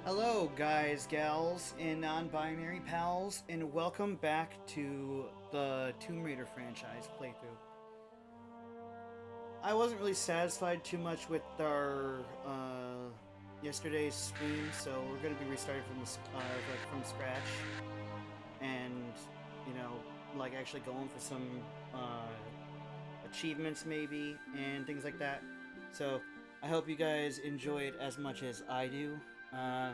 Hello, guys, gals, and non-binary pals, and welcome back to the Tomb Raider franchise playthrough. I wasn't really satisfied too much with our yesterday's stream, so we're going to be restarting from scratch, and actually going for some achievements maybe and things like that. So I hope you guys enjoy it as much as I do. Uh,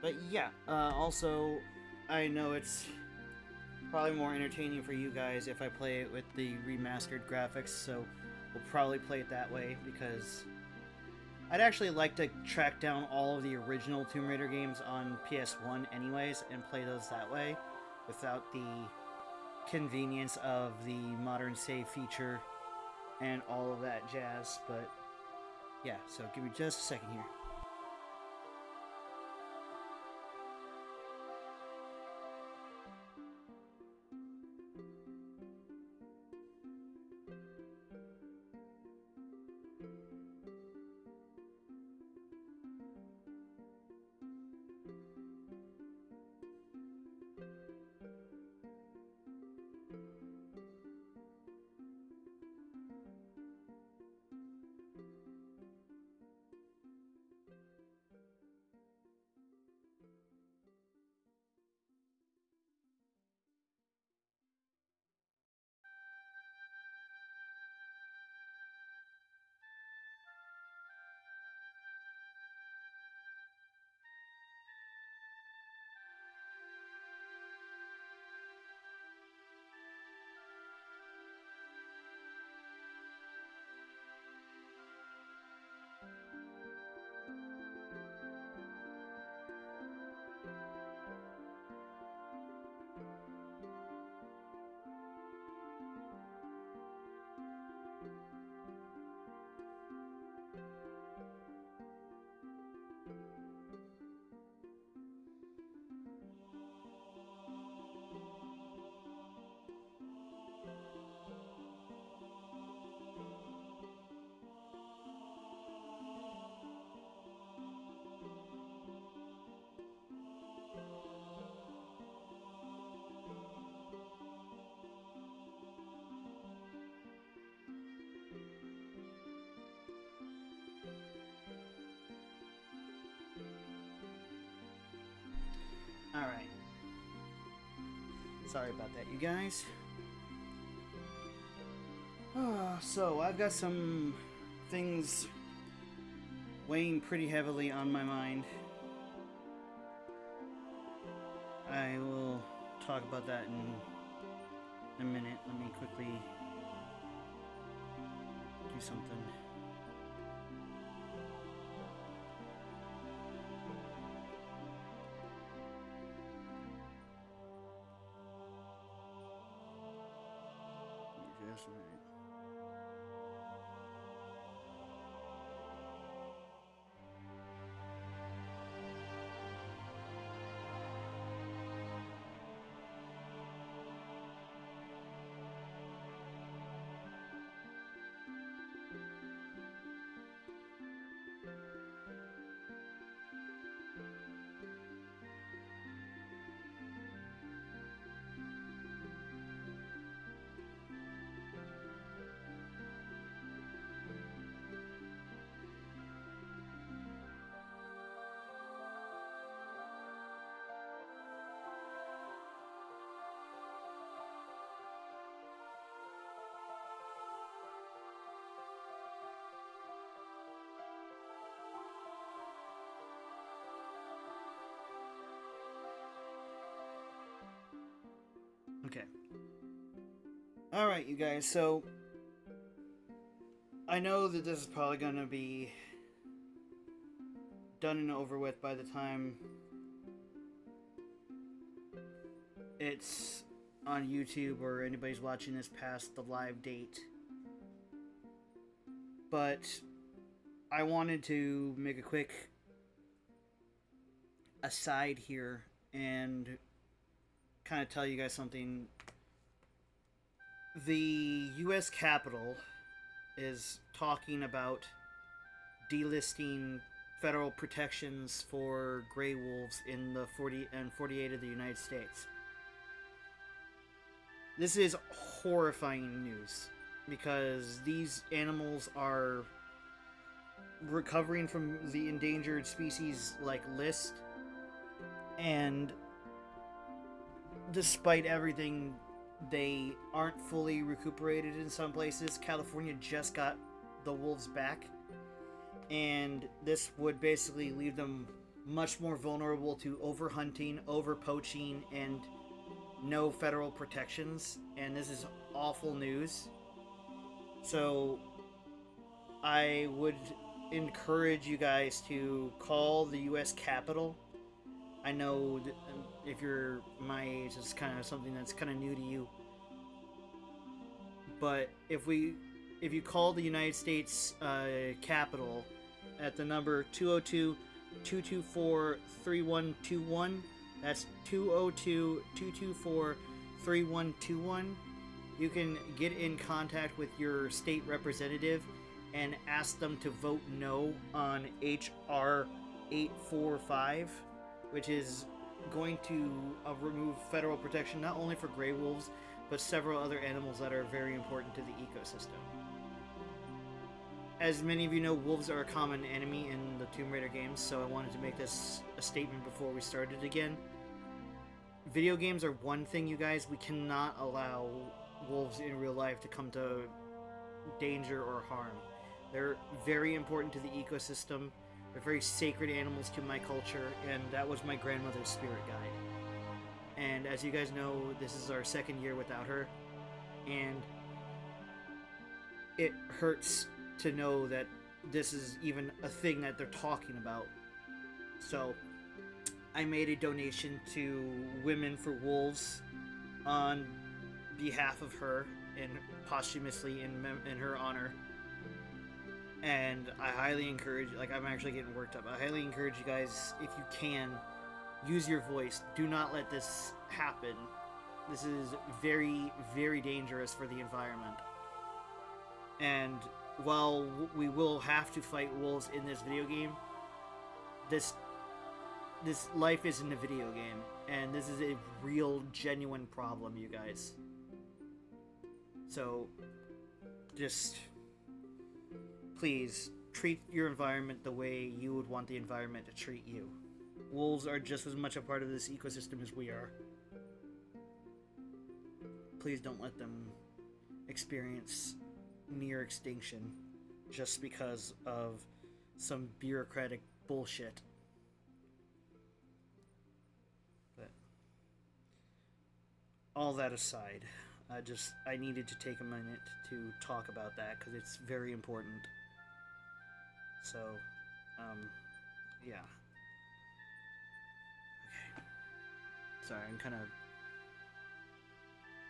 But yeah, also, I know it's probably more entertaining for you guys if I play it with the remastered graphics, so we'll probably play it that way because I'd actually like to track down all of the original Tomb Raider games on PS1 anyways and play those that way without the convenience of the modern save feature and all of that jazz. But yeah, so give me just a second here. Alright. Sorry about that, you guys. So, I've got some things weighing pretty heavily on my mind. I will talk about that in a minute. Let me quickly do something. Just a minute. Okay. Alright, you guys, so I know that this is probably gonna be done and over with by the time it's on YouTube or anybody's watching this past the live date. But I wanted to make a quick aside here and kind of tell you guys something. The US Capitol is talking about delisting federal protections for gray wolves in the 40 and 48 of the United States. This is horrifying news because these animals are recovering from the endangered species like list, and despite everything, they aren't fully recuperated in some places. California just got the wolves back, and this would basically leave them much more vulnerable to overhunting, overpoaching, and no federal protections. And this is awful news. So I would encourage you guys to call the U.S. Capitol. I know that if you're my age, it's kind of something that's kind of new to you. But if you call the United States Capitol at the number 202-224-3121, that's 202-224-3121, you can get in contact with your state representative and ask them to vote no on H.R. 845, which is going to remove federal protection not only for gray wolves, but several other animals that are very important to the ecosystem. As many of you know, wolves are a common enemy in the Tomb Raider games, so I wanted to make this a statement before we started again. Video games are one thing, you guys. We cannot allow wolves in real life to come to danger or harm. They're very important to the ecosystem. They're very sacred animals to my culture, and that was my grandmother's spirit guide. And as you guys know, this is our second year without her, and it hurts to know that this is even a thing that they're talking about. So I made a donation to Women for Wolves on behalf of her and posthumously in her honor. And I highly encourage, like, I'm actually getting worked up. I highly encourage you guys, if you can, use your voice. Do not let this happen. This is very, very dangerous for the environment. And while we will have to fight wolves in this video game, this life isn't a video game, and this is a real, genuine problem, you guys. So, just please treat your environment the way you would want the environment to treat you. Wolves are just as much a part of this ecosystem as we are. Please don't let them experience near extinction just because of some bureaucratic bullshit. But all that aside, I needed to take a minute to talk about that because it's very important. So, yeah. Okay. Sorry, I'm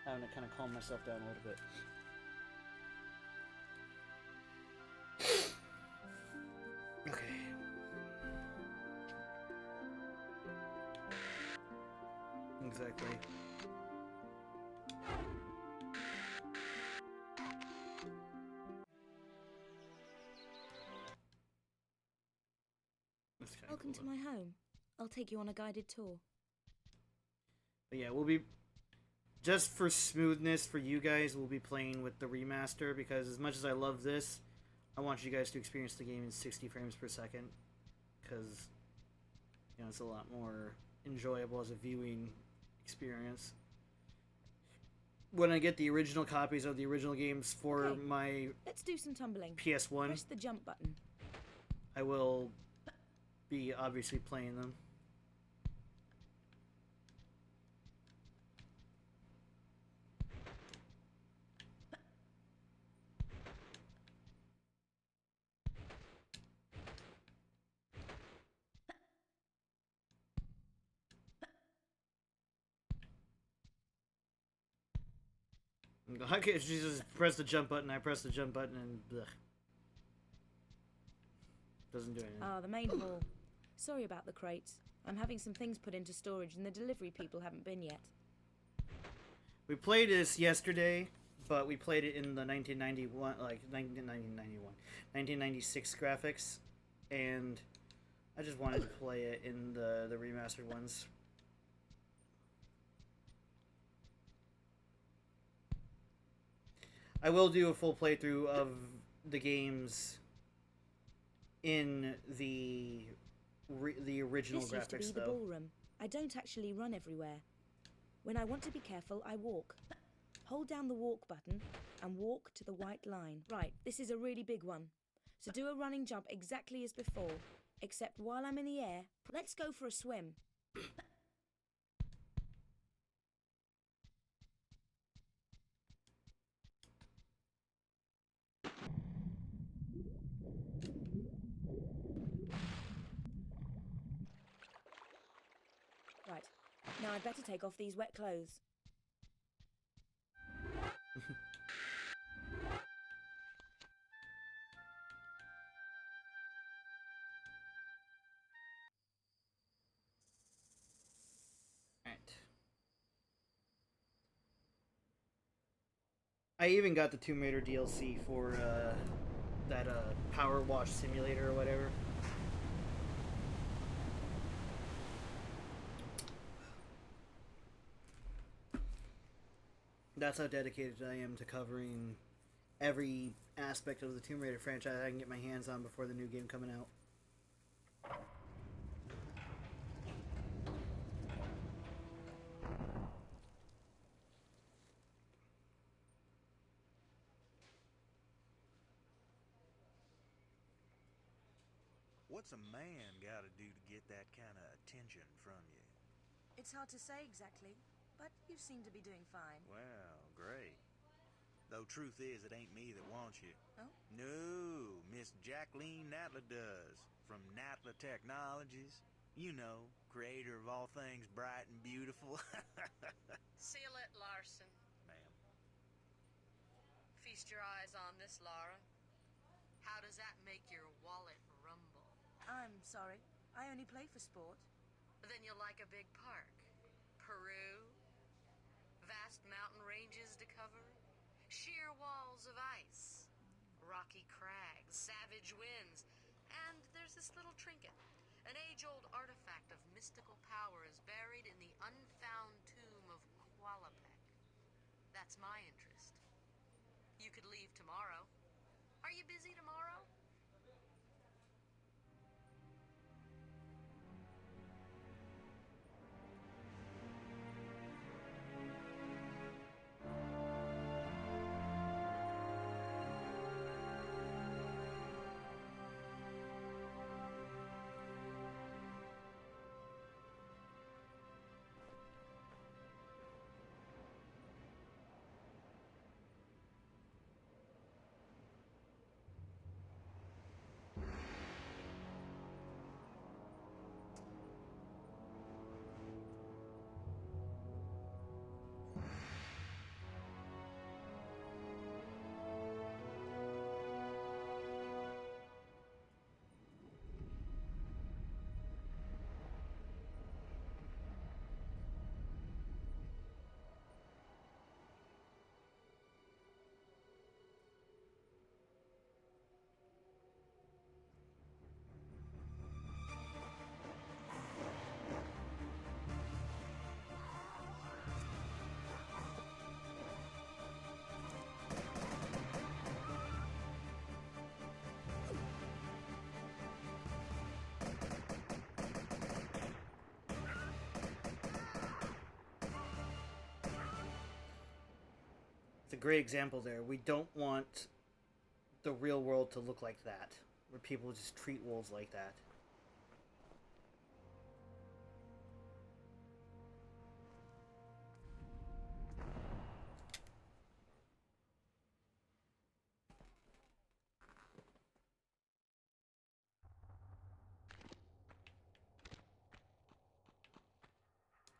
having to calm myself down a little bit. Okay. Exactly. Welcome to my home. I'll take you on a guided tour. But yeah, we'll be, just for smoothness for you guys, we'll be playing with the remaster, because as much as I love this, I want you guys to experience the game in 60 frames per second, because, you know, it's a lot more enjoyable as a viewing experience. When I get the original copies of the original games for my let's do some tumbling. PS1, press the jump button. I will be obviously playing them. Okay, she just press the jump button. I press the jump button and blech. Doesn't do anything. Ah, the main hall. Sorry about the crates. I'm having some things put into storage and the delivery people haven't been yet. We played this yesterday, but we played it in the 1996 graphics, and I just wanted to play it in the remastered ones. I will do a full playthrough of the games in the original This graphics, used to be the though. ballroom. I don't actually run everywhere. When I want to be careful, I walk. Hold down the walk button and walk to the white line. Right, this is a really big one. So do a running jump exactly as before, except while I'm in the air, let's go for a swim. Right, now I'd better take off these wet clothes. Right. I even got the Tomb Raider DLC for that Power Wash Simulator or whatever. That's how dedicated I am to covering every aspect of the Tomb Raider franchise I can get my hands on before the new game coming out. What's a man gotta do to get that kind of attention from you? It's hard to say exactly, but you seem to be doing fine. Well, great. Though truth is, it ain't me that wants you. Oh? No, Miss Jacqueline Natla does. From Natla Technologies. You know, creator of all things bright and beautiful. Seal it, Larson. Ma'am. Feast your eyes on this, Lara. How does that make your wallet rumble? I'm sorry, I only play for sport. Then you'll like a big park. Peru, vast mountain ranges to cover, sheer walls of ice, rocky crags, savage winds, and there's this little trinket. An age-old artifact of mystical power is buried in the unfound tomb of Qualapec. That's my interest. You could leave tomorrow. Are you busy tomorrow? It's a great example there. We don't want the real world to look like that, where people just treat wolves like that.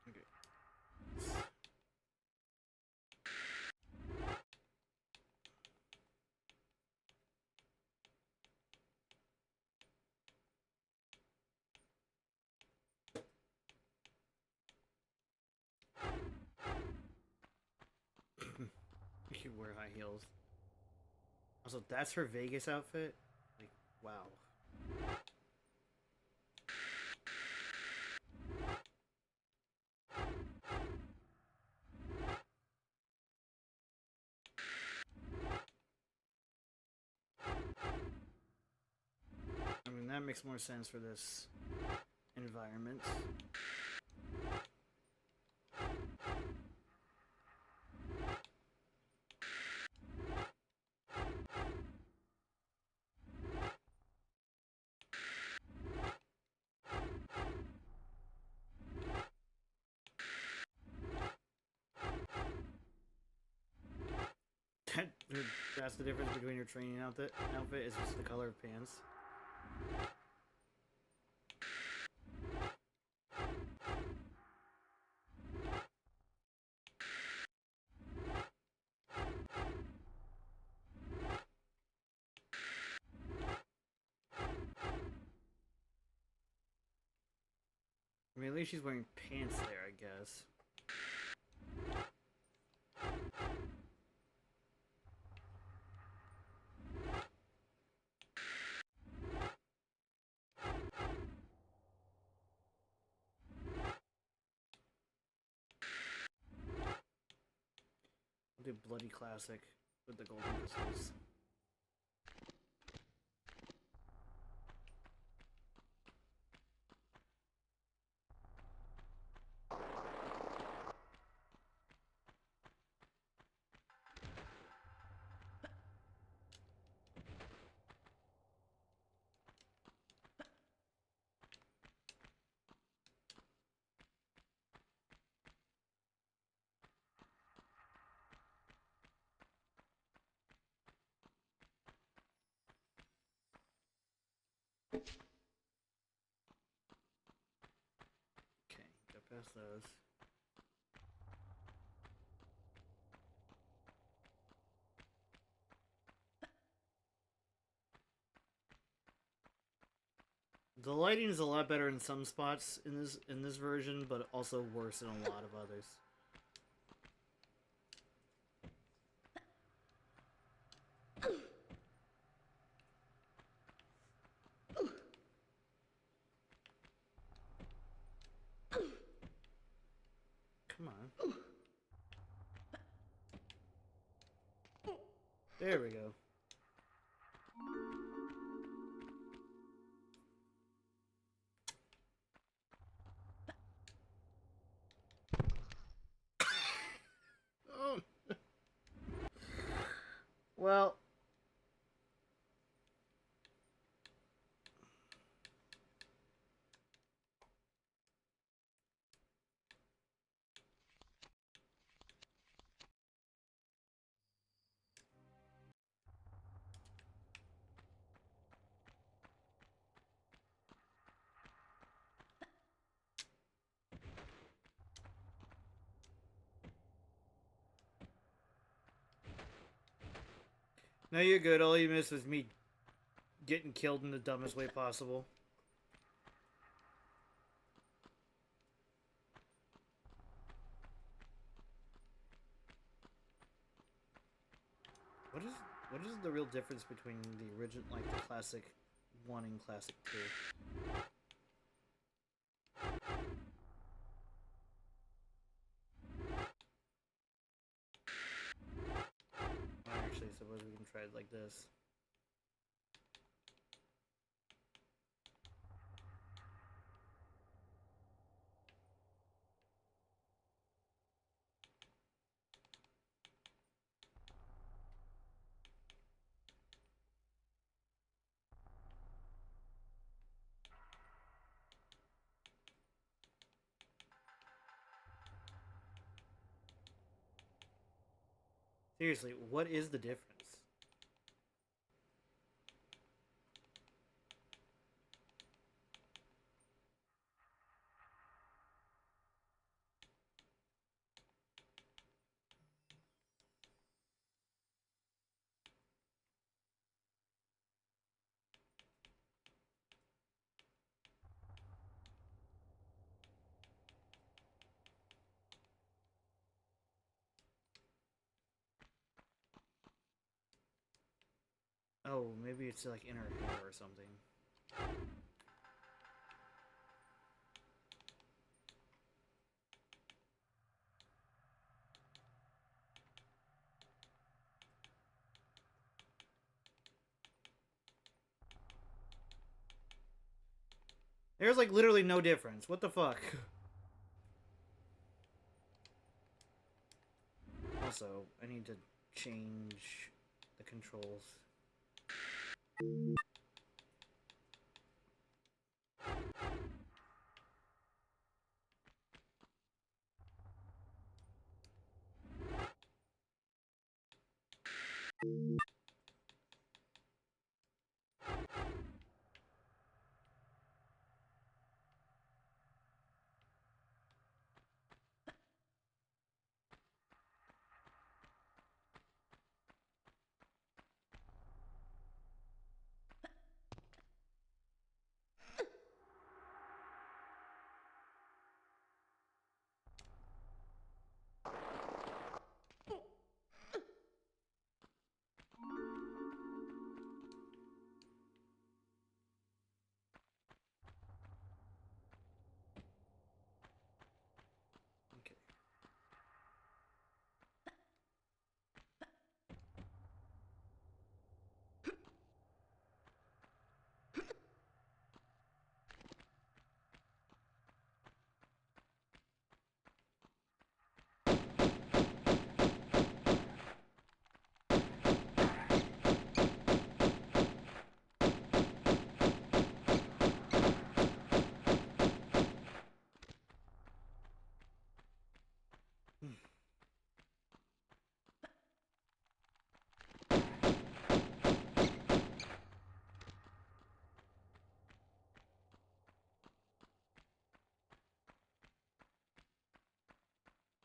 Okay. You should wear high heels. Also, that's her Vegas outfit? Like, wow. makes more sense for this environment. That's the difference between your training outfit is just the color of pants. I mean, at least she's wearing pants there, I guess. I'll do Bloody Classic with the golden pistols. Okay, got past those. The lighting is a lot better in some spots in this version, but also worse in a lot of others. Come on. There we go. Oh. Well. No, you're good. All you missed was me getting killed in the dumbest way possible. What is the real difference between the original, like the classic 1 and classic 2? Actually, suppose we can try it like this. Seriously, what is the difference? Oh, maybe it's like in her hair or something. There's like literally no difference. What the fuck? Also, I need to change the controls. Okay.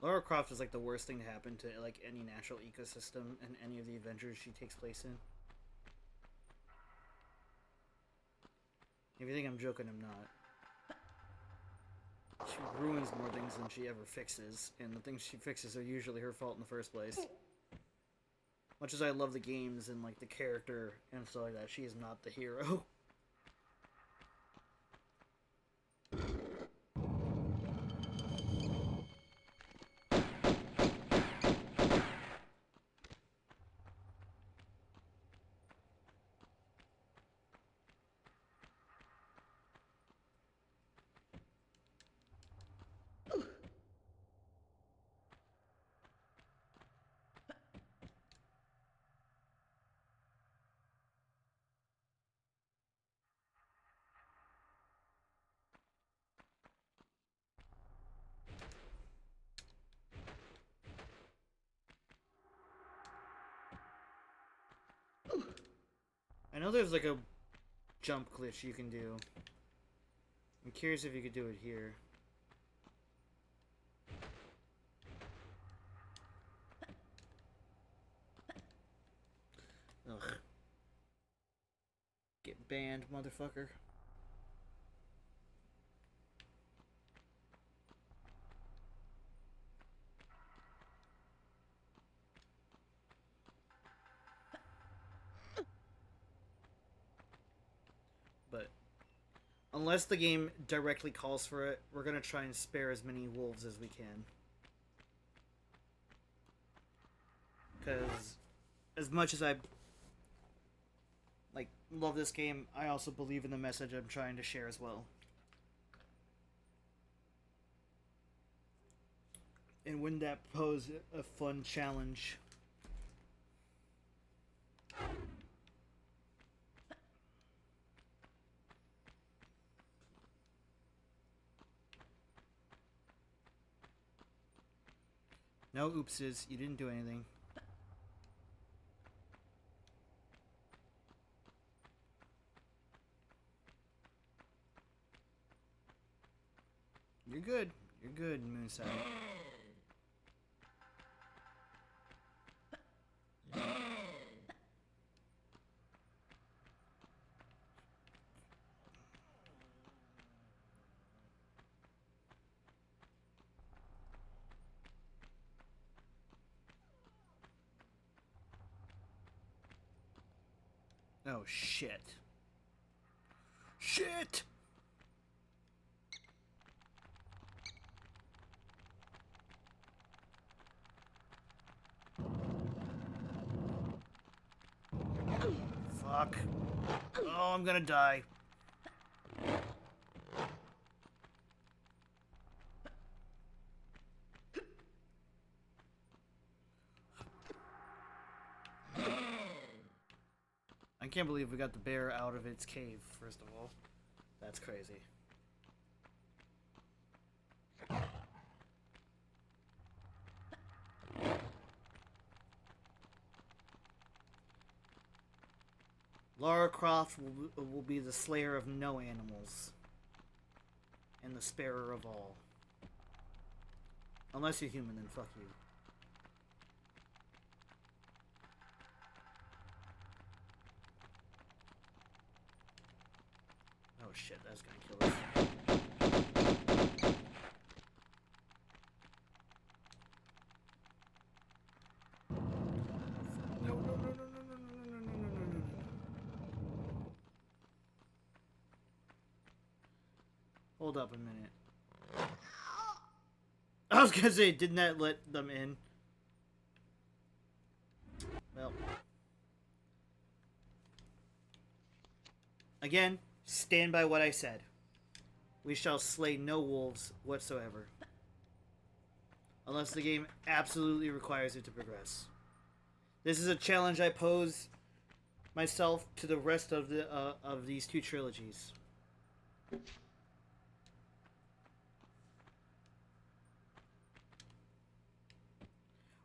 Lara Croft is like the worst thing to happen to like any natural ecosystem and any of the adventures she takes place in. If you think I'm joking, I'm not. She ruins more things than she ever fixes, and the things she fixes are usually her fault in the first place. Much as I love the games and like the character and stuff like that, she is not the hero. I know there's like a jump glitch you can do. I'm curious if you could do it here. Ugh. Get banned, motherfucker. But unless the game directly calls for it, we're gonna try and spare as many wolves as we can. Because as much as I like love this game, I also believe in the message I'm trying to share as well. And wouldn't that pose a fun challenge? No oopses, you didn't do anything. You're good. You're good, Moonside. Oh, shit. Shit! Fuck. Oh, I'm gonna die. I can't believe we got the bear out of its cave, first of all. That's crazy. Lara Croft will be the slayer of no animals. And the sparer of all. Unless you're human, then fuck you. Oh shit, that's gonna kill us. No, no, no, no, no, no, no, no, no, no, no, no, no. Hold up a minute. I was gonna say, didn't that let them in? Well. Again, stand by what I said. We shall slay no wolves whatsoever. Unless the game absolutely requires it to progress. This is a challenge I pose myself to the rest of these two trilogies.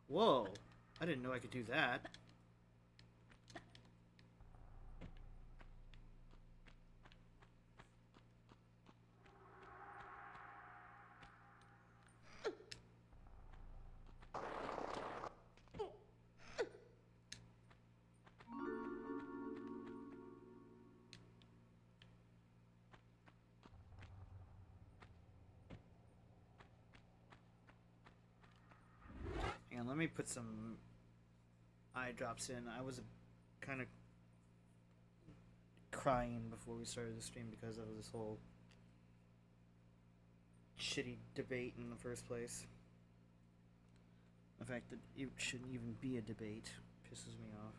Whoa, I didn't know I could do that. Hang on, let me put some eye drops in. I was kind of crying before we started the stream because of this whole shitty debate in the first place. The fact that it shouldn't even be a debate pisses me off.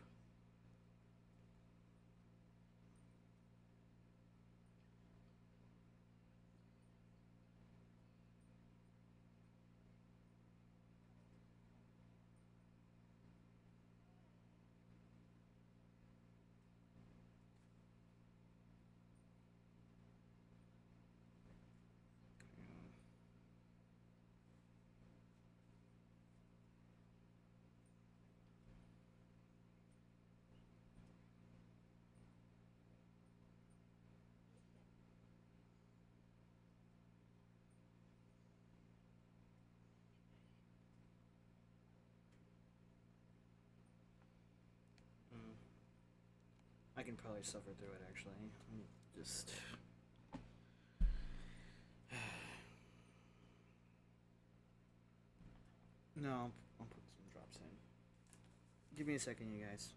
I can probably suffer through it, actually. Just... No, I'll put some drops in. Give me a second, you guys.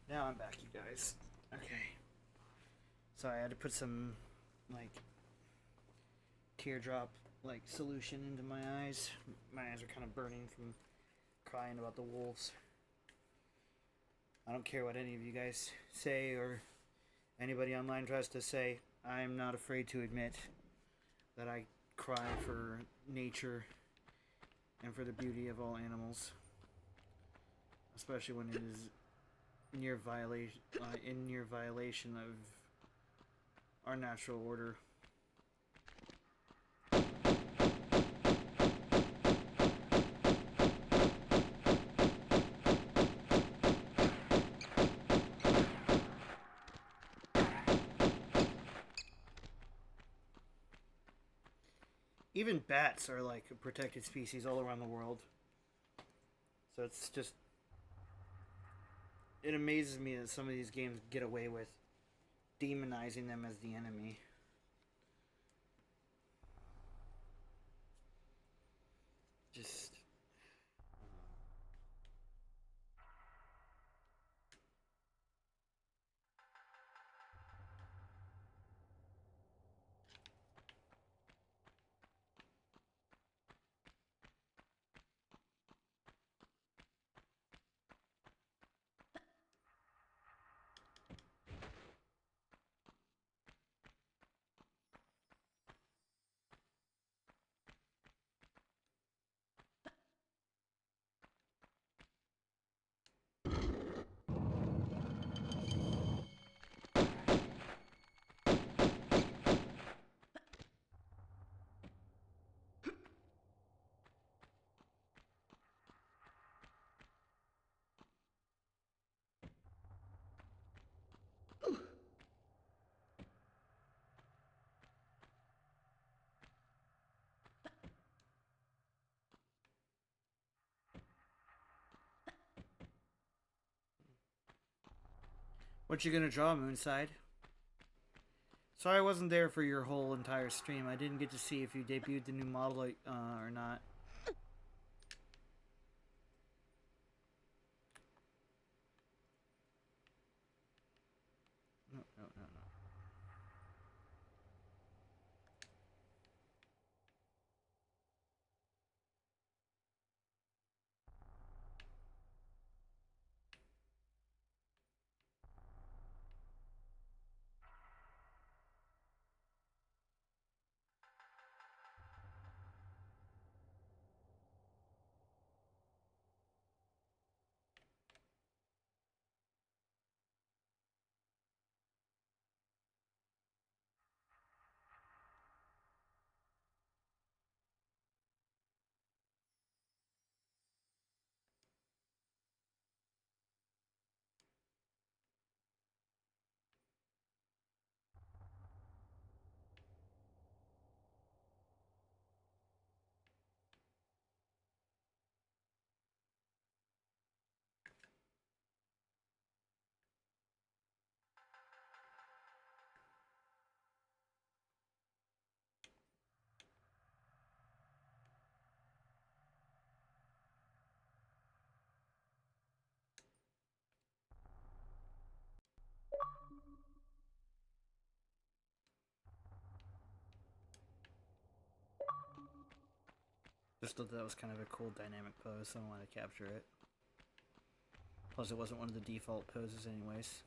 Now I'm back, you guys. Okay. Sorry, I had to put some, like, teardrop, like, solution into my eyes. My eyes are kind of burning from crying about the wolves. I don't care what any of you guys say or anybody online tries to say. I'm not afraid to admit that I cry for nature and for the beauty of all animals. Especially when it is in near violation of our natural order. Even bats are like a protected species all around the world. So it's just... It amazes me that some of these games get away with demonizing them as the enemy. Just... What you gonna draw, Moonside? Sorry I wasn't there for your whole entire stream. I didn't get to see if you debuted the new model or not. No, no, no, no. Just thought that was kind of a cool dynamic pose, so I wanted to capture it. Plus, it wasn't one of the default poses anyways.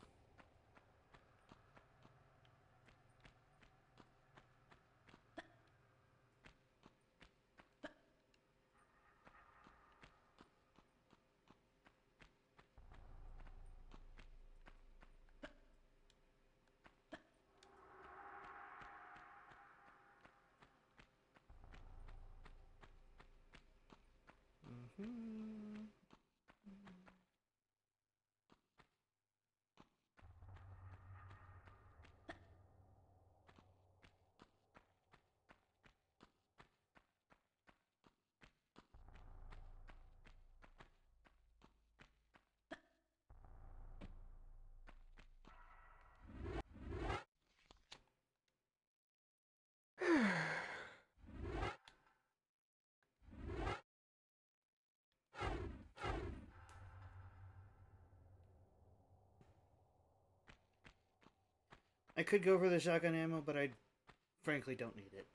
I could go for the shotgun ammo, but I frankly don't need it.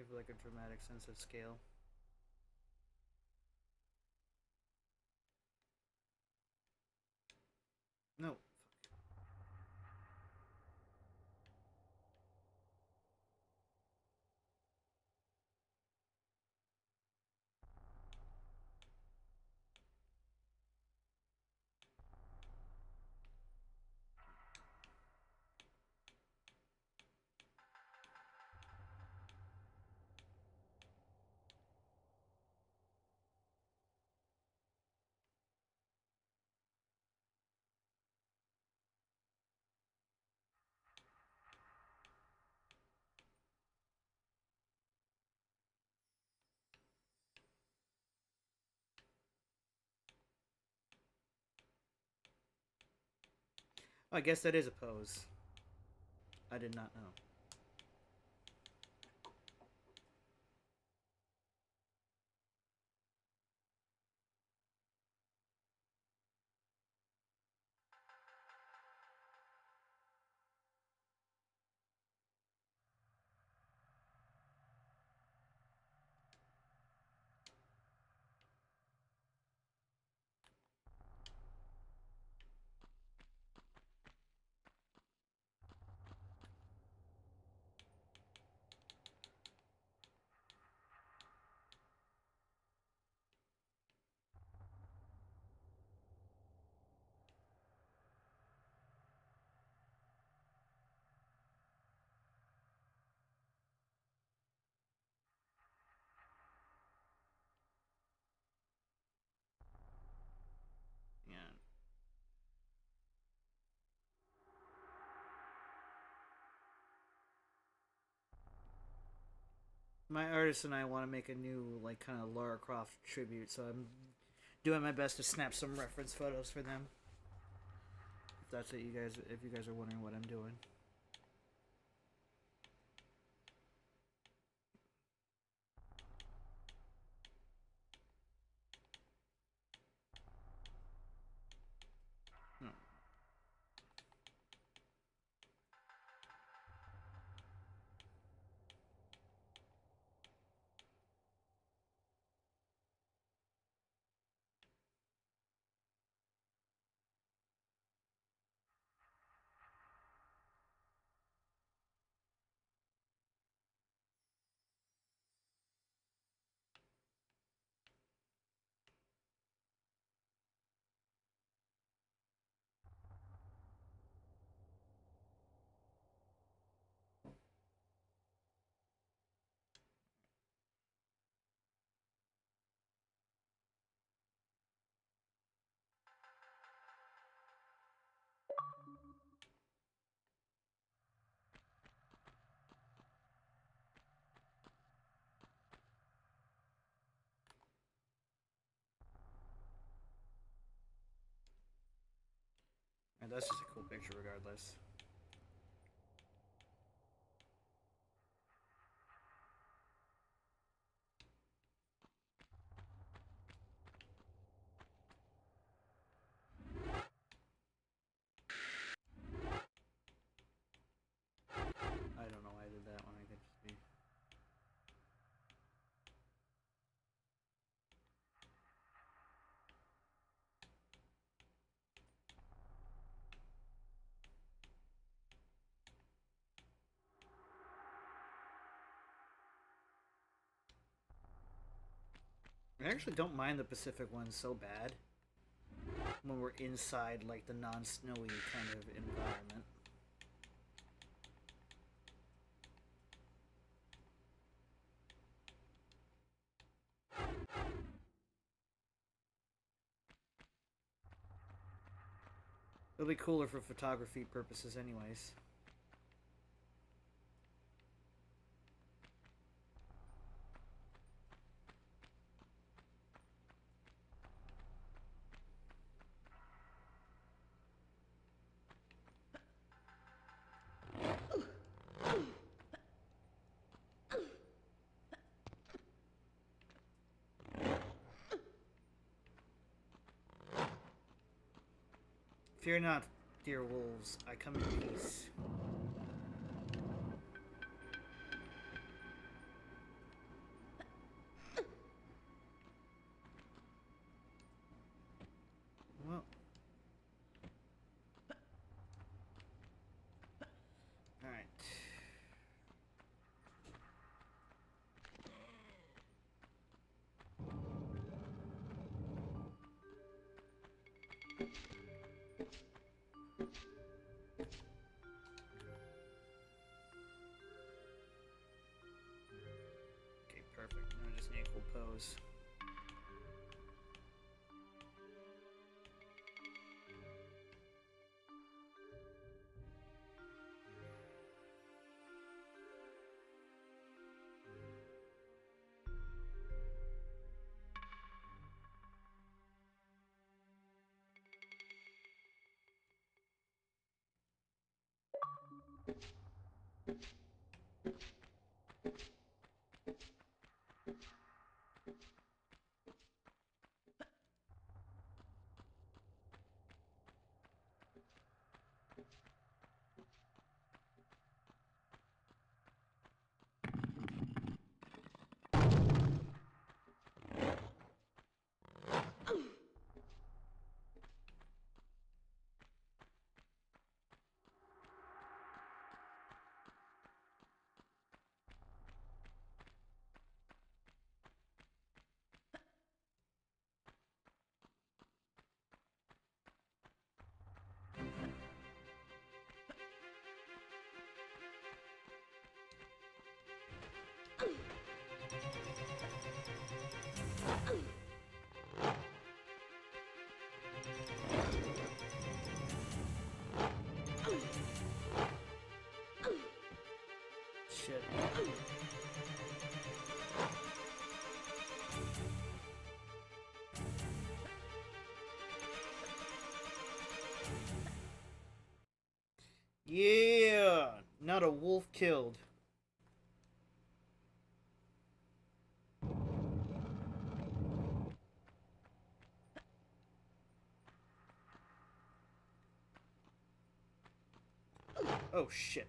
give like a dramatic sense of scale. No. I guess that is a pose. I did not know. Yeah. My artist and I want to make a new, like, kind of Lara Croft tribute, so I'm doing my best to snap some reference photos for them. If that's what you guys, if you guys are wondering what I'm doing. Hmm. And that's just a cool picture, regardless. I don't know why I did that one. I could just be. I actually don't mind the Pacific one so bad when we're inside, like, the non-snowy kind of environment. It'll be cooler for photography purposes anyways. Fear not, dear wolves, I come in peace. suppose. Shit. Yeah! Not a wolf killed. Oh shit.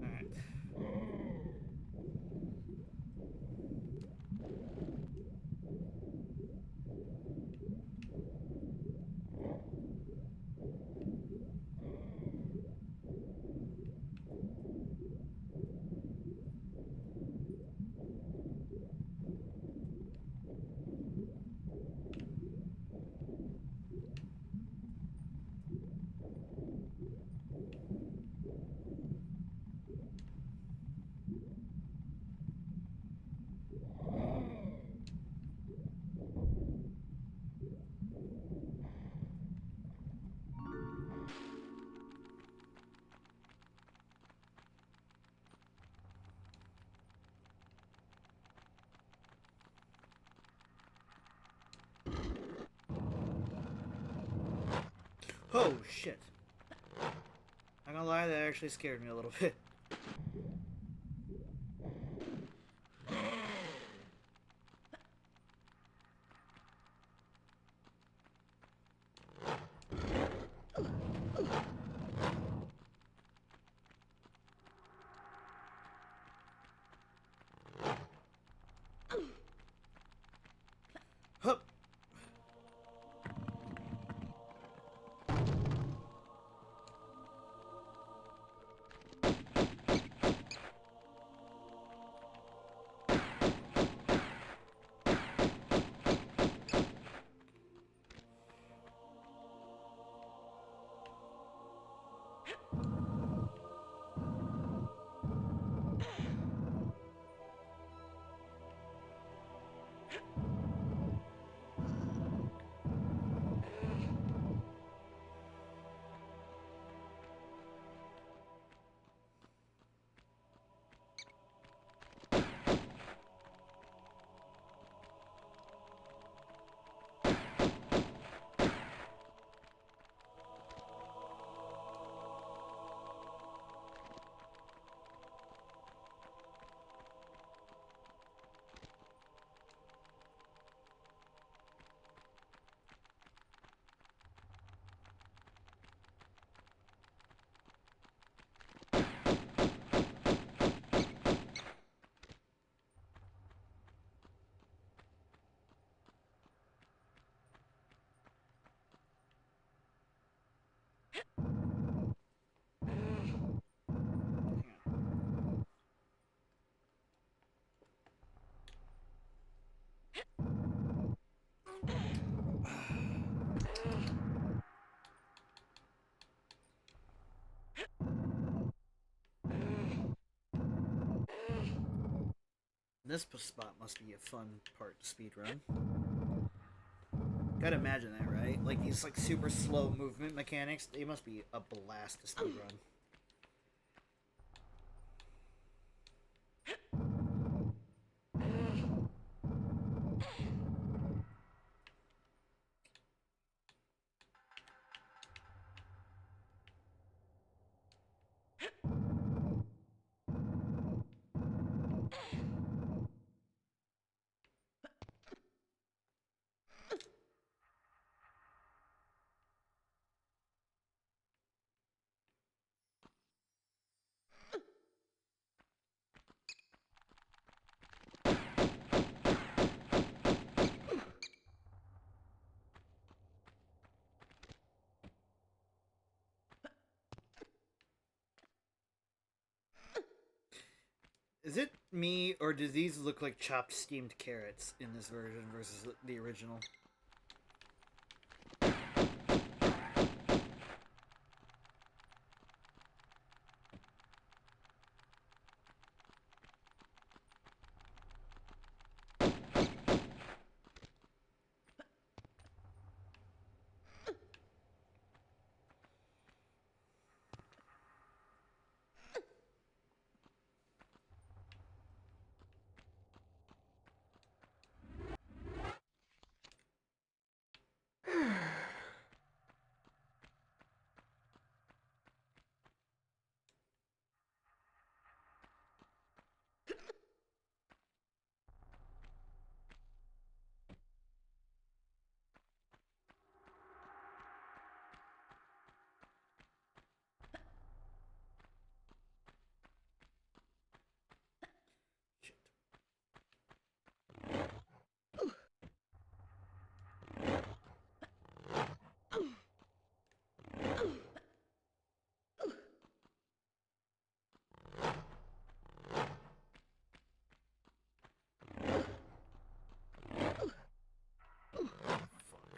Alright. Oh shit. I'm gonna lie, that actually scared me a little bit. Hup. This spot must be a fun part to speedrun. Gotta imagine that, right? Like these like super slow movement mechanics, they must be a blast to speedrun. Is it me, or do these look like chopped steamed carrots in this version versus the original?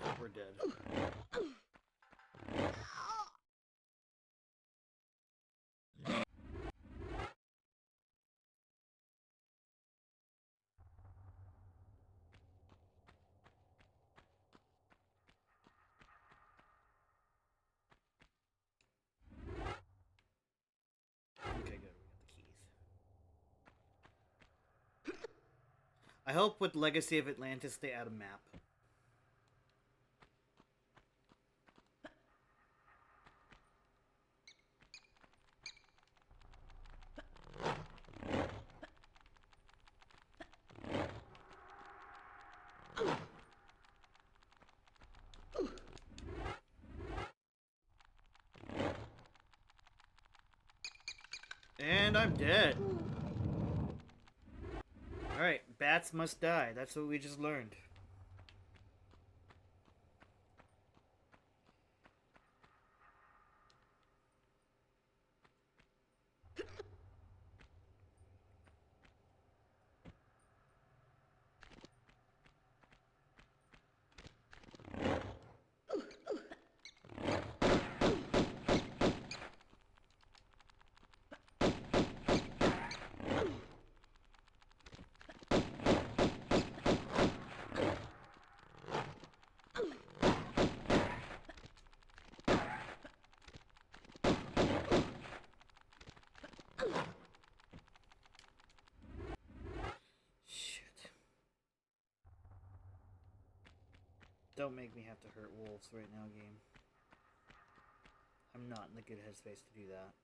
Fuck, we're dead. Okay, good. We got the keys. I hope with Legacy of Atlantis they add a map. And I'm dead. Alright, bats must die. That's what we just learned. Don't make me have to hurt wolves right now, game. I'm not in the good headspace to do that.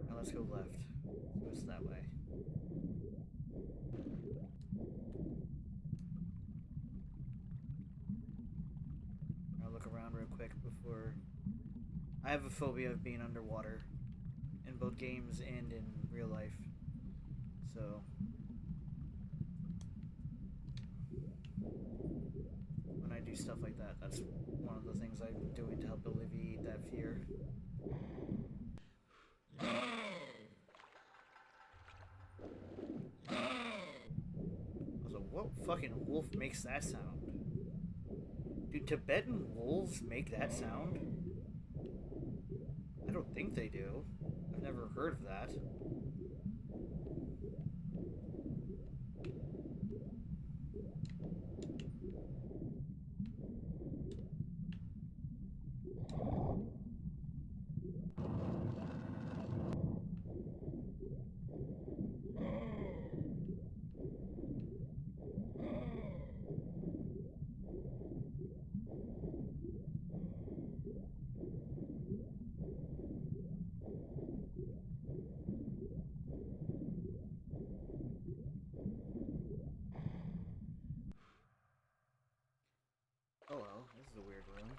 Now let's go left. So it's that way. I have a phobia of being underwater in both games and in real life. So when I do stuff like that, that's one of the things I'm doing to help alleviate that fear. Also, what fucking wolf makes that sound? Do Tibetan wolves make that sound? I don't think they do. I've never heard of that. Oh well, this is a weird room.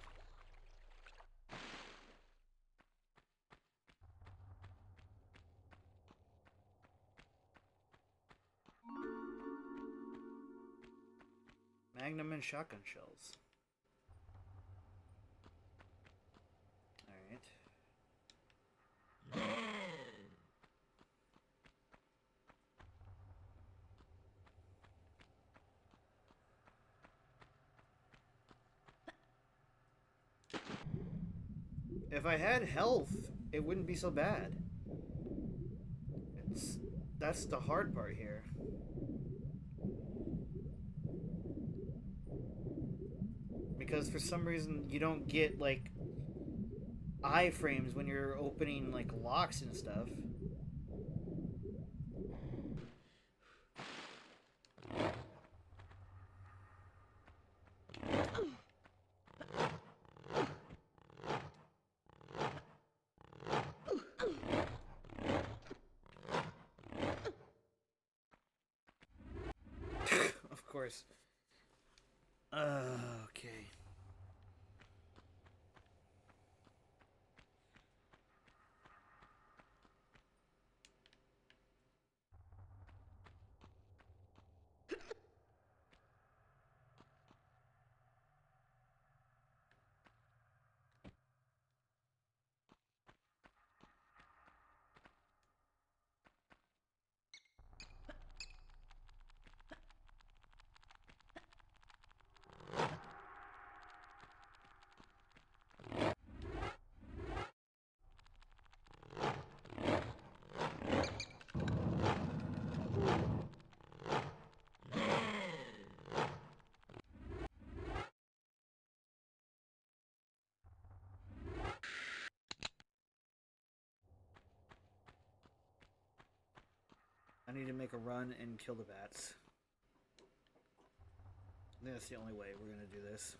Magnum and shotgun shells. Alright. If I had health, it wouldn't be so bad. That's the hard part here. Because for some reason you don't get like iframes when you're opening like locks and stuff. Of course. Okay. I need to make a run and kill the bats. I think that's the only way we're gonna do this.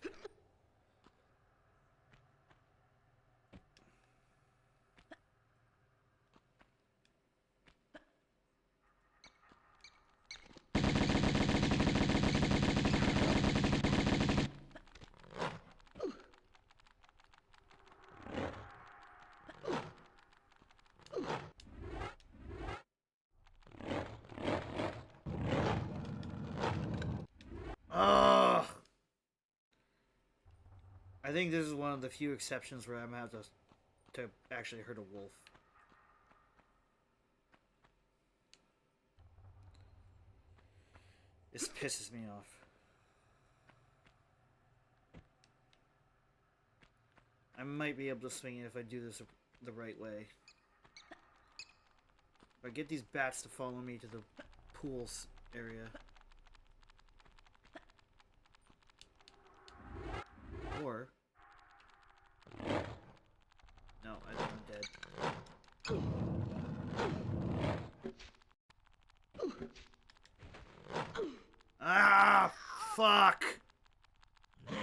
Ugh! I think this is one of the few exceptions where I'm gonna have to actually hurt a wolf. This pisses me off. I might be able to swing it if I do this the right way. If I get these bats to follow me to the pools area. Or... No, I think I'm dead. Ah, fuck! Yep.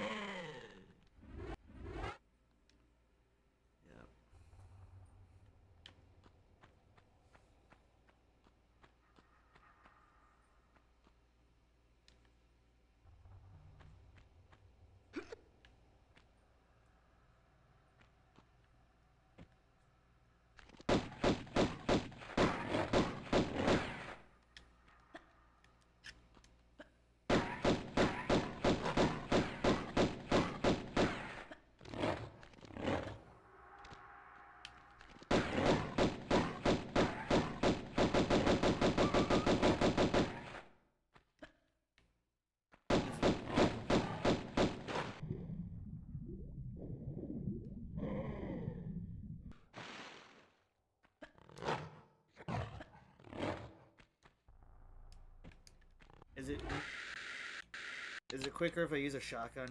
Is it quicker if I use a shotgun?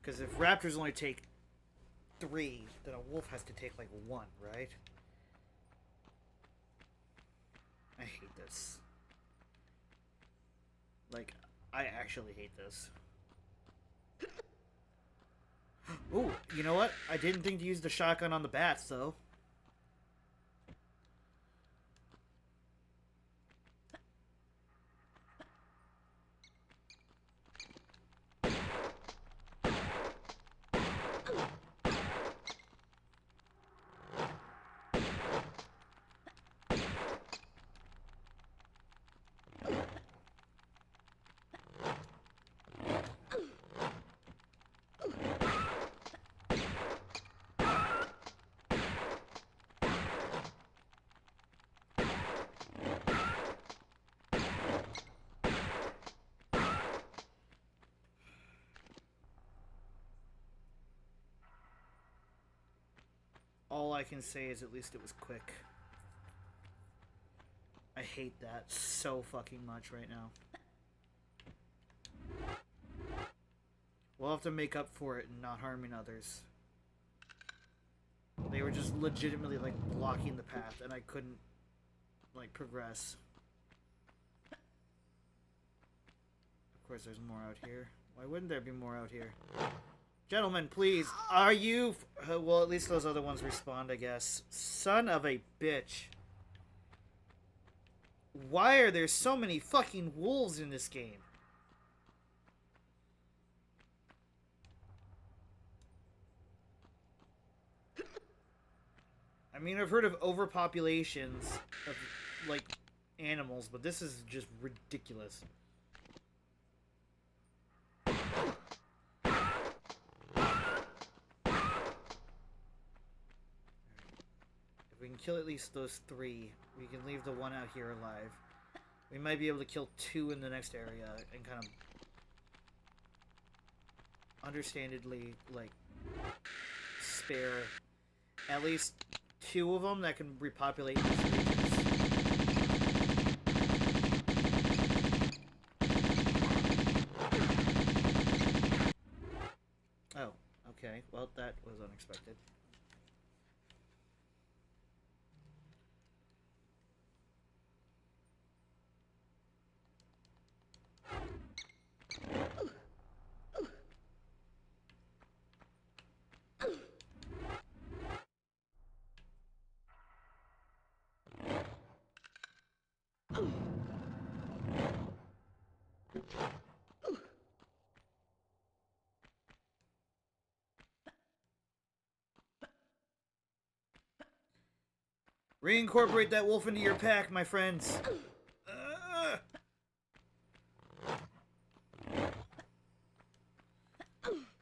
Because if raptors only take 3, then a wolf has to take like 1, right? I hate this. Like, I actually hate this. Ooh, you know what? I didn't think to use the shotgun on the bats, though. All I can say is at least it was quick. I hate that so fucking much right now. We'll have to make up for it and not harming others. They were just legitimately, like, blocking the path, and I couldn't, like, progress. Of course, there's more out here. Why wouldn't there be more out here? Gentlemen, please, are you... well, at least those other ones respond, I guess. Son of a bitch. Why are there so many fucking wolves in this game? I mean, I've heard of overpopulations of, like, animals, but this is just ridiculous. If we can kill at least those 3, we can leave the one out here alive. We might be able to kill 2 in the next area and kind of understandably, like, spare at least 2 of them that can repopulate these regions. Oh, okay. Well, that was unexpected. Reincorporate that wolf into your pack, my friends.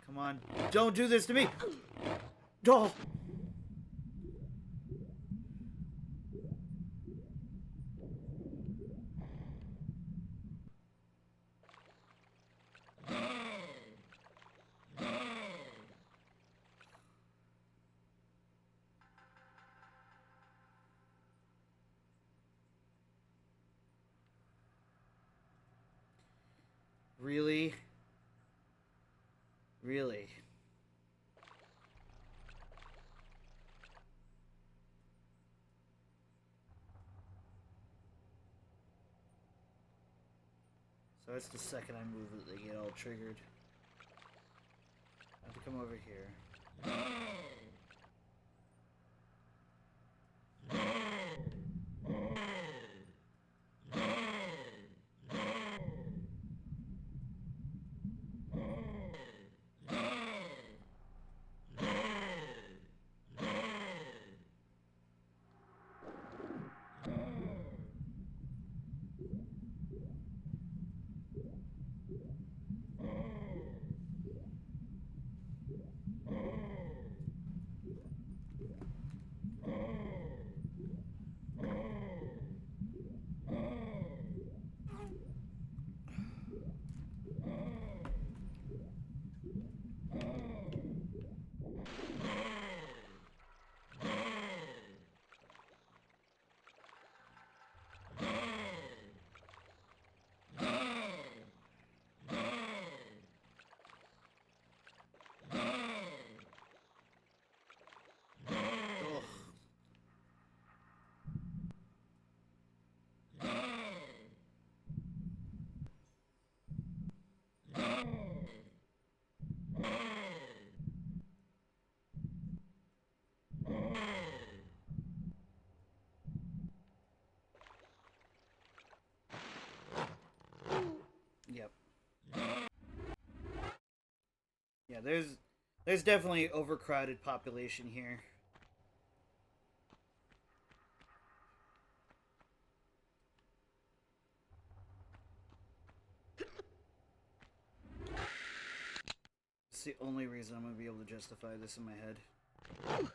Come on. Don't do this to me. Oh. Really? Really? So that's the second I move that they get all triggered. I have to come over here. Yeah, there's definitely overcrowded population here. It's the only reason I'm gonna be able to justify this in my head. I'm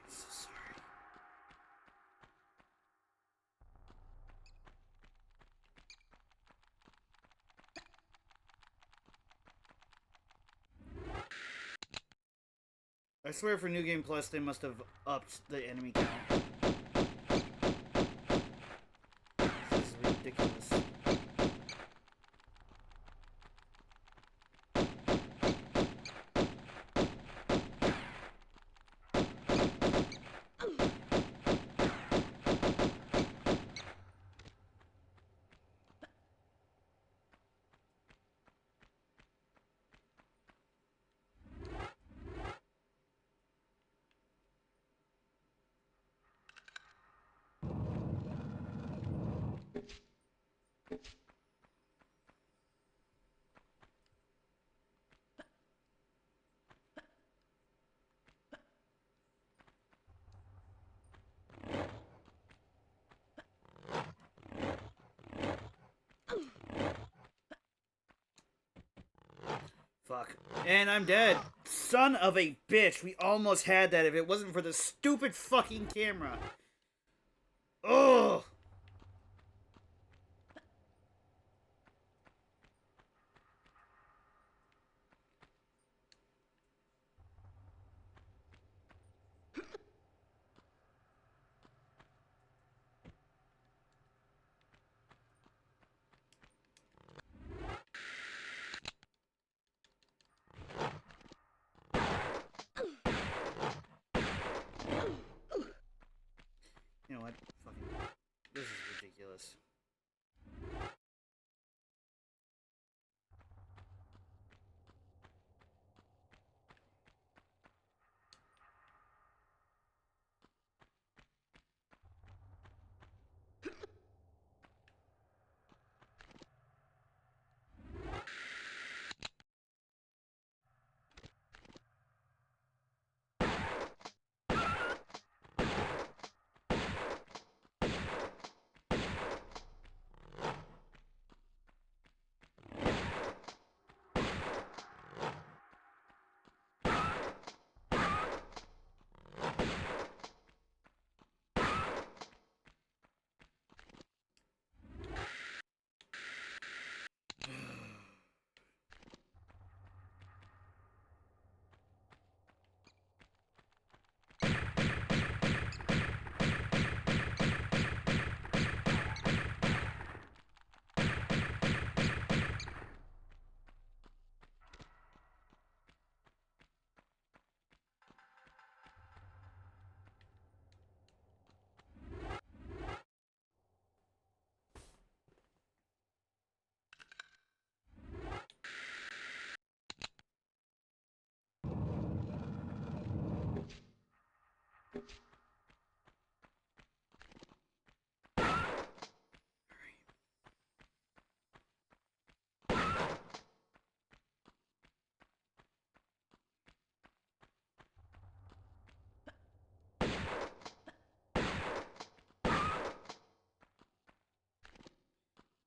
so sorry. I swear for New Game Plus they must have upped the enemy count. This is ridiculous. Fuck. And I'm dead. Son of a bitch. We almost had that if it wasn't for the stupid fucking camera. Ugh. You know what? Fucking. This is ridiculous.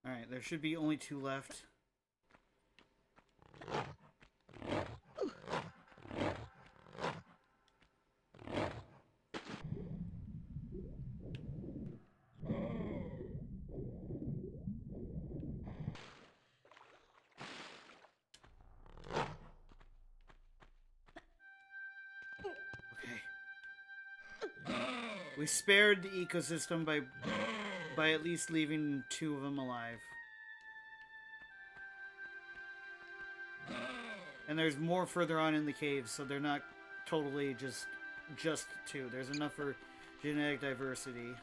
Alright, there should be only 2 left. We spared the ecosystem by at least leaving 2 of them alive. And there's more further on in the caves, so they're not totally just 2. There's enough for genetic diversity.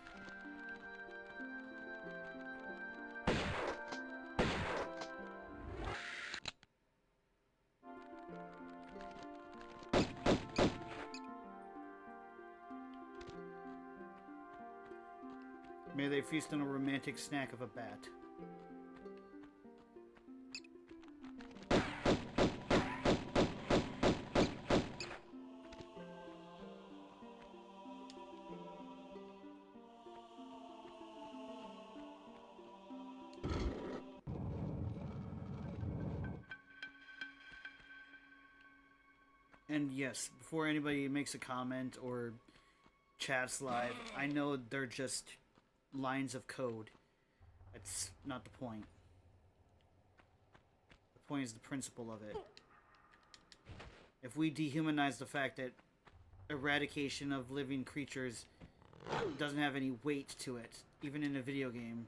May they feast on a romantic snack of a bat. And yes, before anybody makes a comment or chats live, I know they're just lines of code. That's not the point. The point is the principle of it. If we dehumanize the fact that eradication of living creatures doesn't have any weight to it, even in a video game,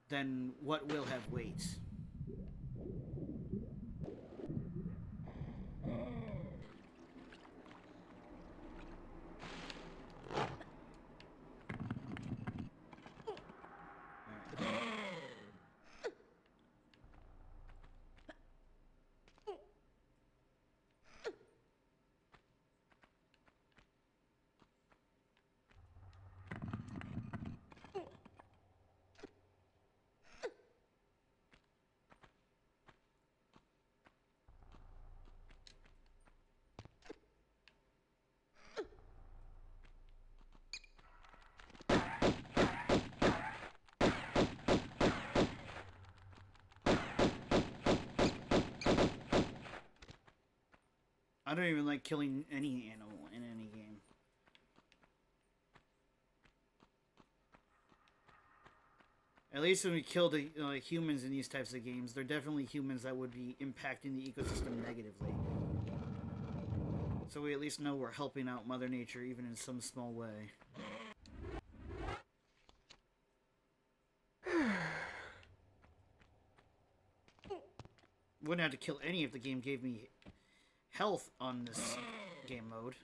then what will have weight? I don't even like killing any animal in any game. At least when we kill the humans in these types of games, they're definitely humans that would be impacting the ecosystem negatively. So we at least know we're helping out Mother Nature, even in some small way. Wouldn't have to kill any if the game gave me health on this game mode.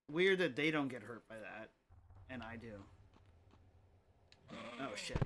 Weird that they don't get hurt by that, and I do. Oh shit.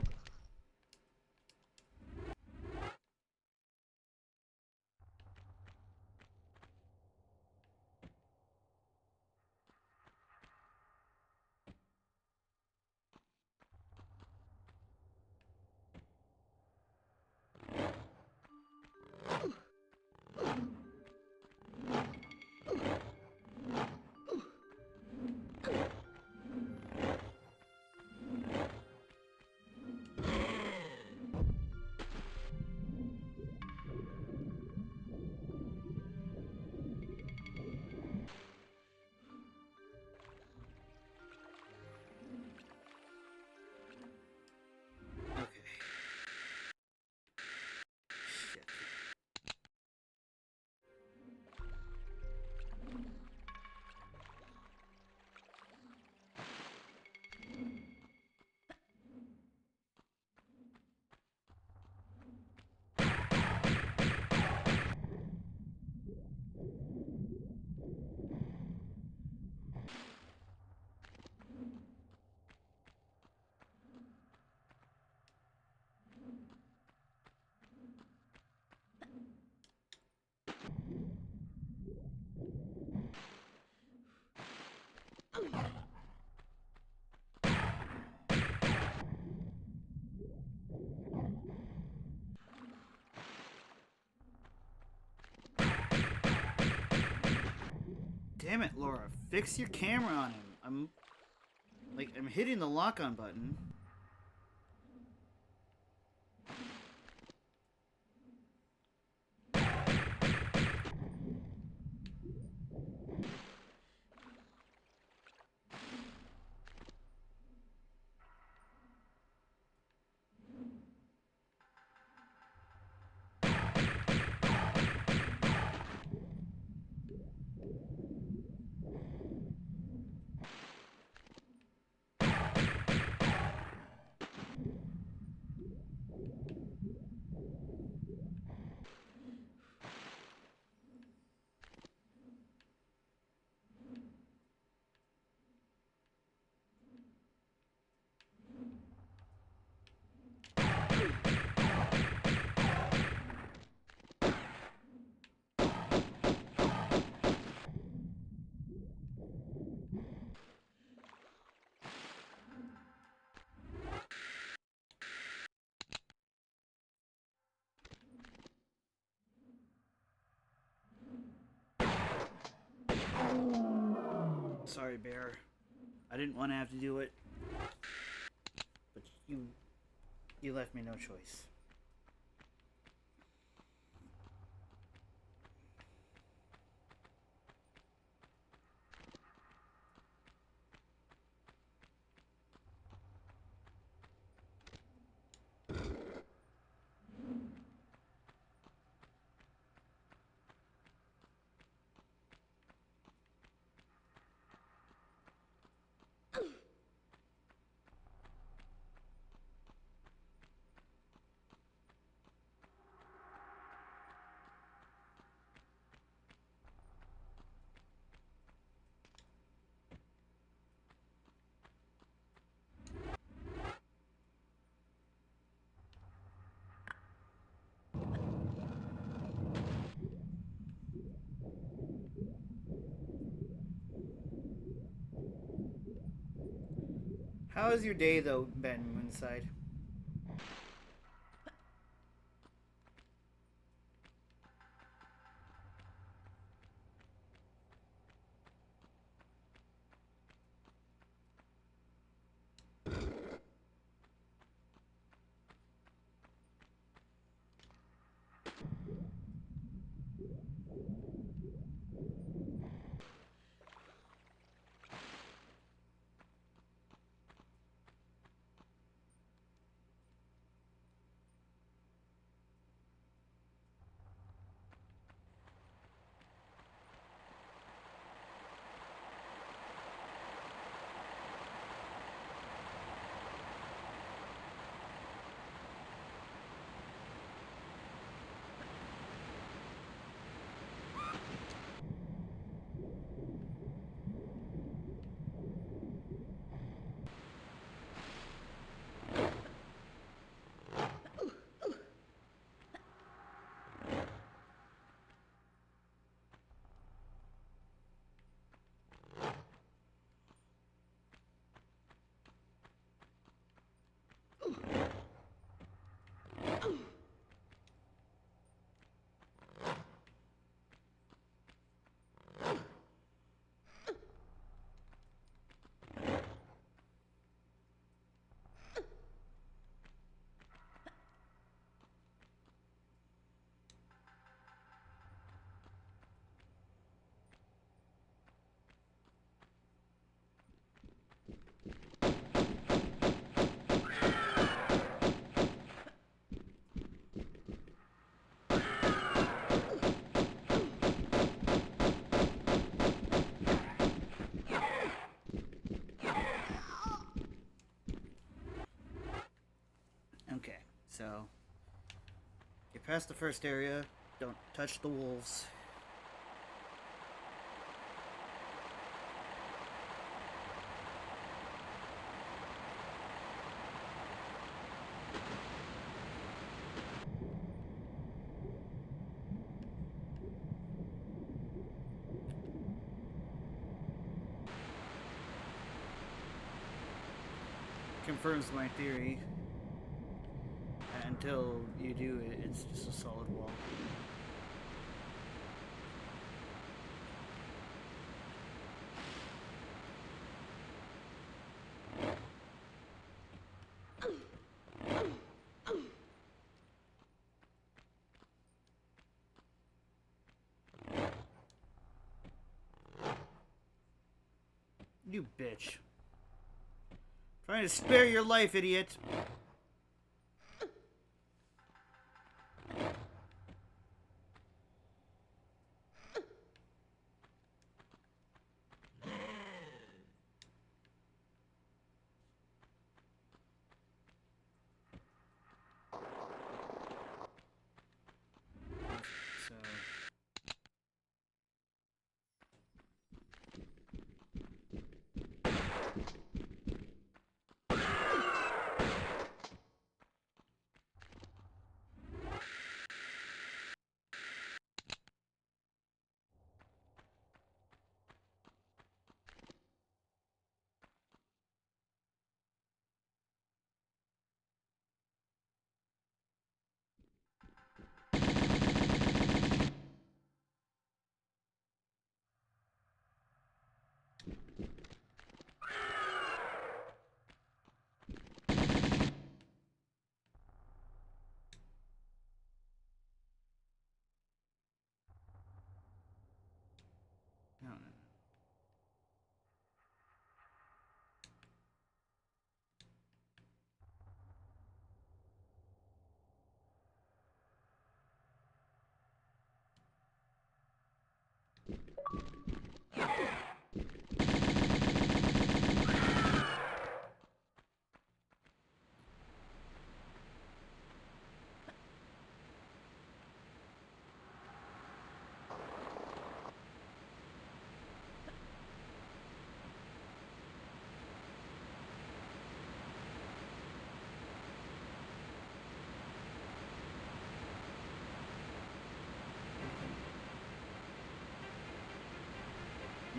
Damn it, Laura. Fix your camera on him. I'm hitting the lock-on button. Sorry, Bear. I didn't want to have to do it, but you left me no choice. How has your day, though, been, Moonside? Okay, so get past the first area. Don't touch the wolves. Confirms my theory. Until you do it, it's just a solid wall. You bitch. Trying to spare your life, idiot. No, no.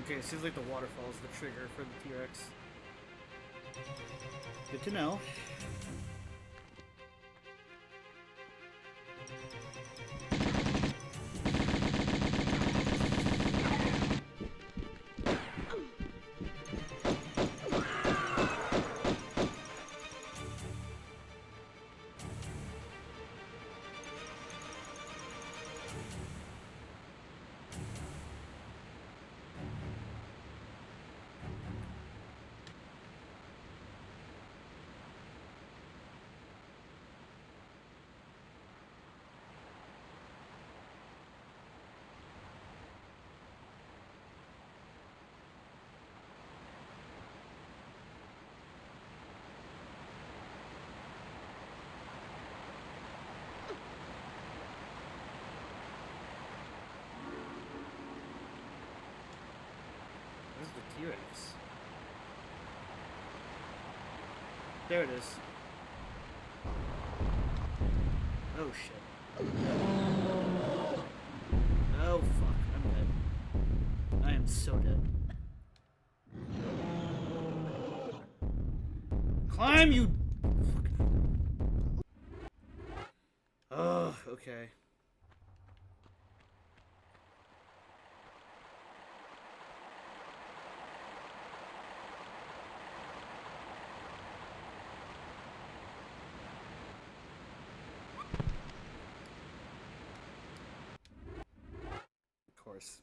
Okay, it seems like the waterfall is the trigger for the T-Rex. Good to know. Where's the T-Rex? There it is. Oh shit. Oh fuck, I'm dead. I am so dead. Climb, you! Oh, okay. Of course.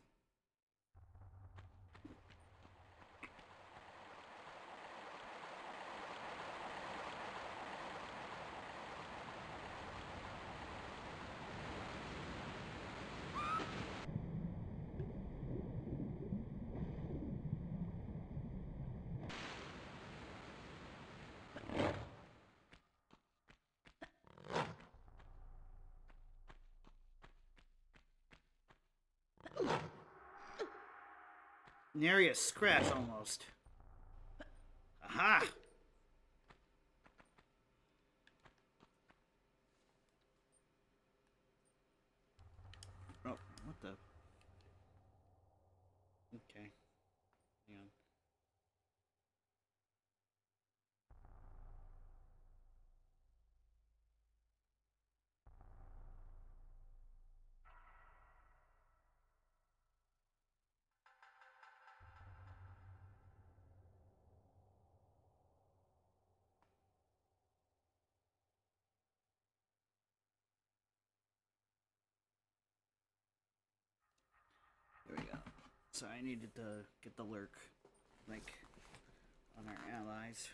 Nary a scratch almost. Aha! Oh, what the? Okay. Hang on. There we go. So I needed to get the lurk, like, on our allies.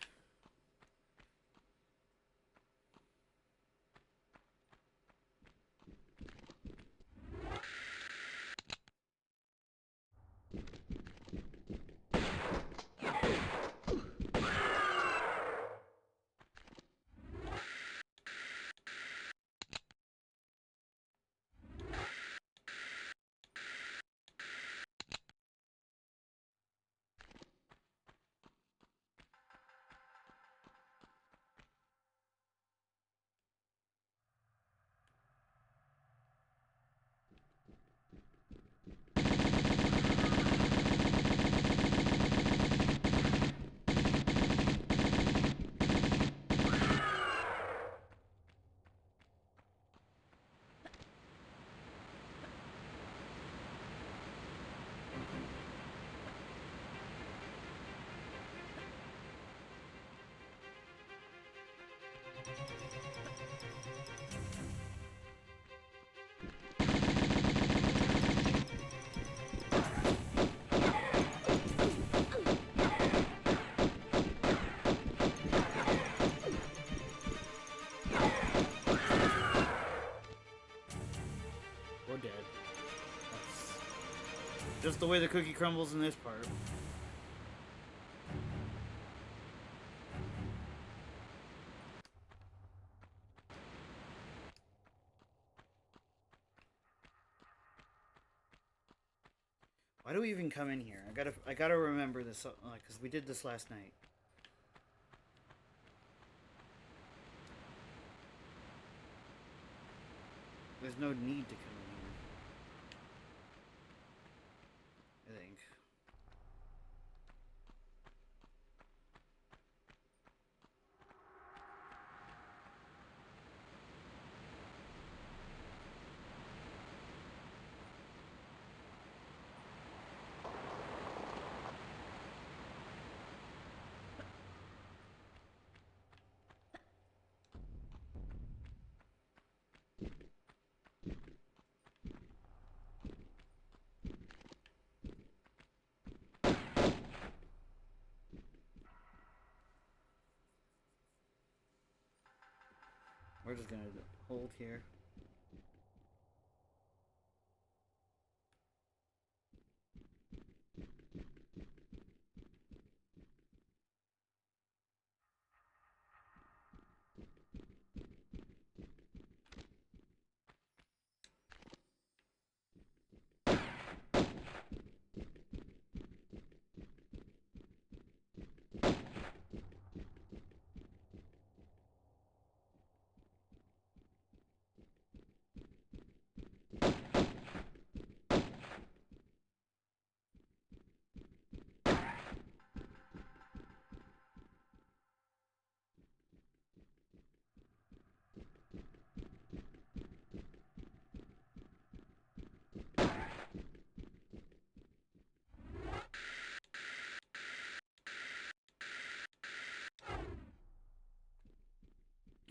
just the way the cookie crumbles in this part. Why do we even come in here? I gotta remember this, because we did this last night. There's no need to come in here, I think. We're just gonna hold here.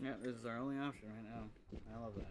Yeah, this is our only option right now. I love that.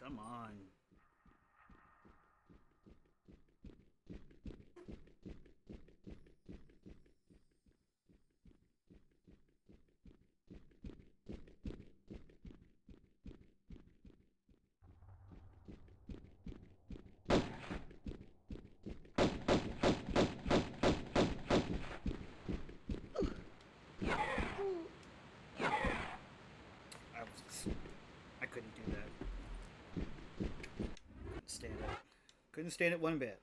Come on. I couldn't do that. Couldn't stand it. Couldn't stand it one bit.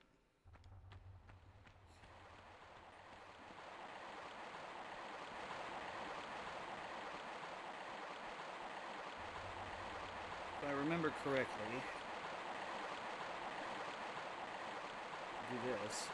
If I remember correctly, do this.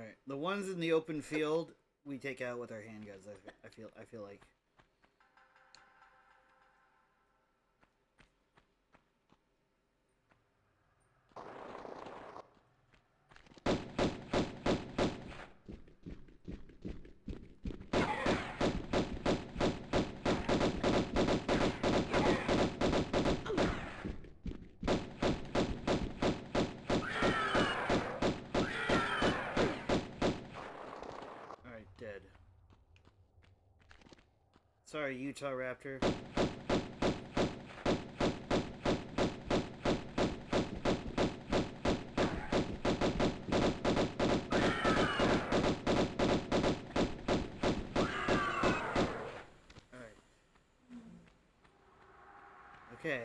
Alright, the ones in the open field, we take out with our handguns, I feel like. Dead. Sorry, Utah Raptor. Alright. Okay.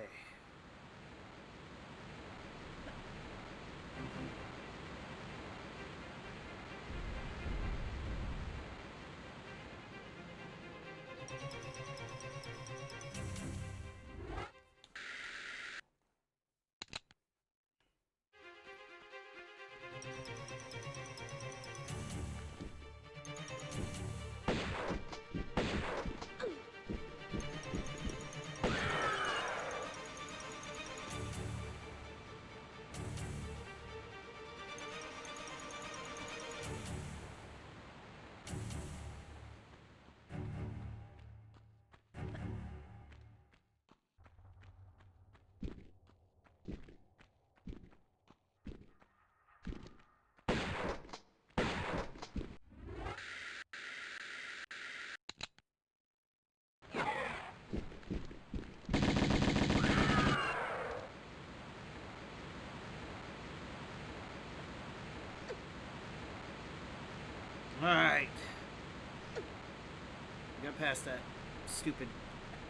Alright. We got past that stupid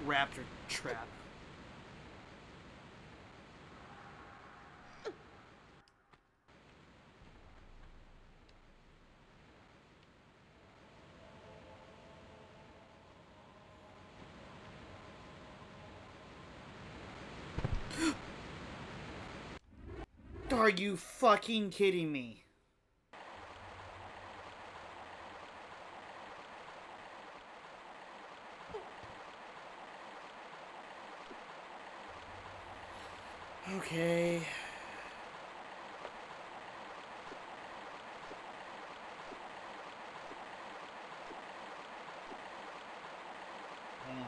raptor trap. Are you fucking kidding me? Okay. Hang on.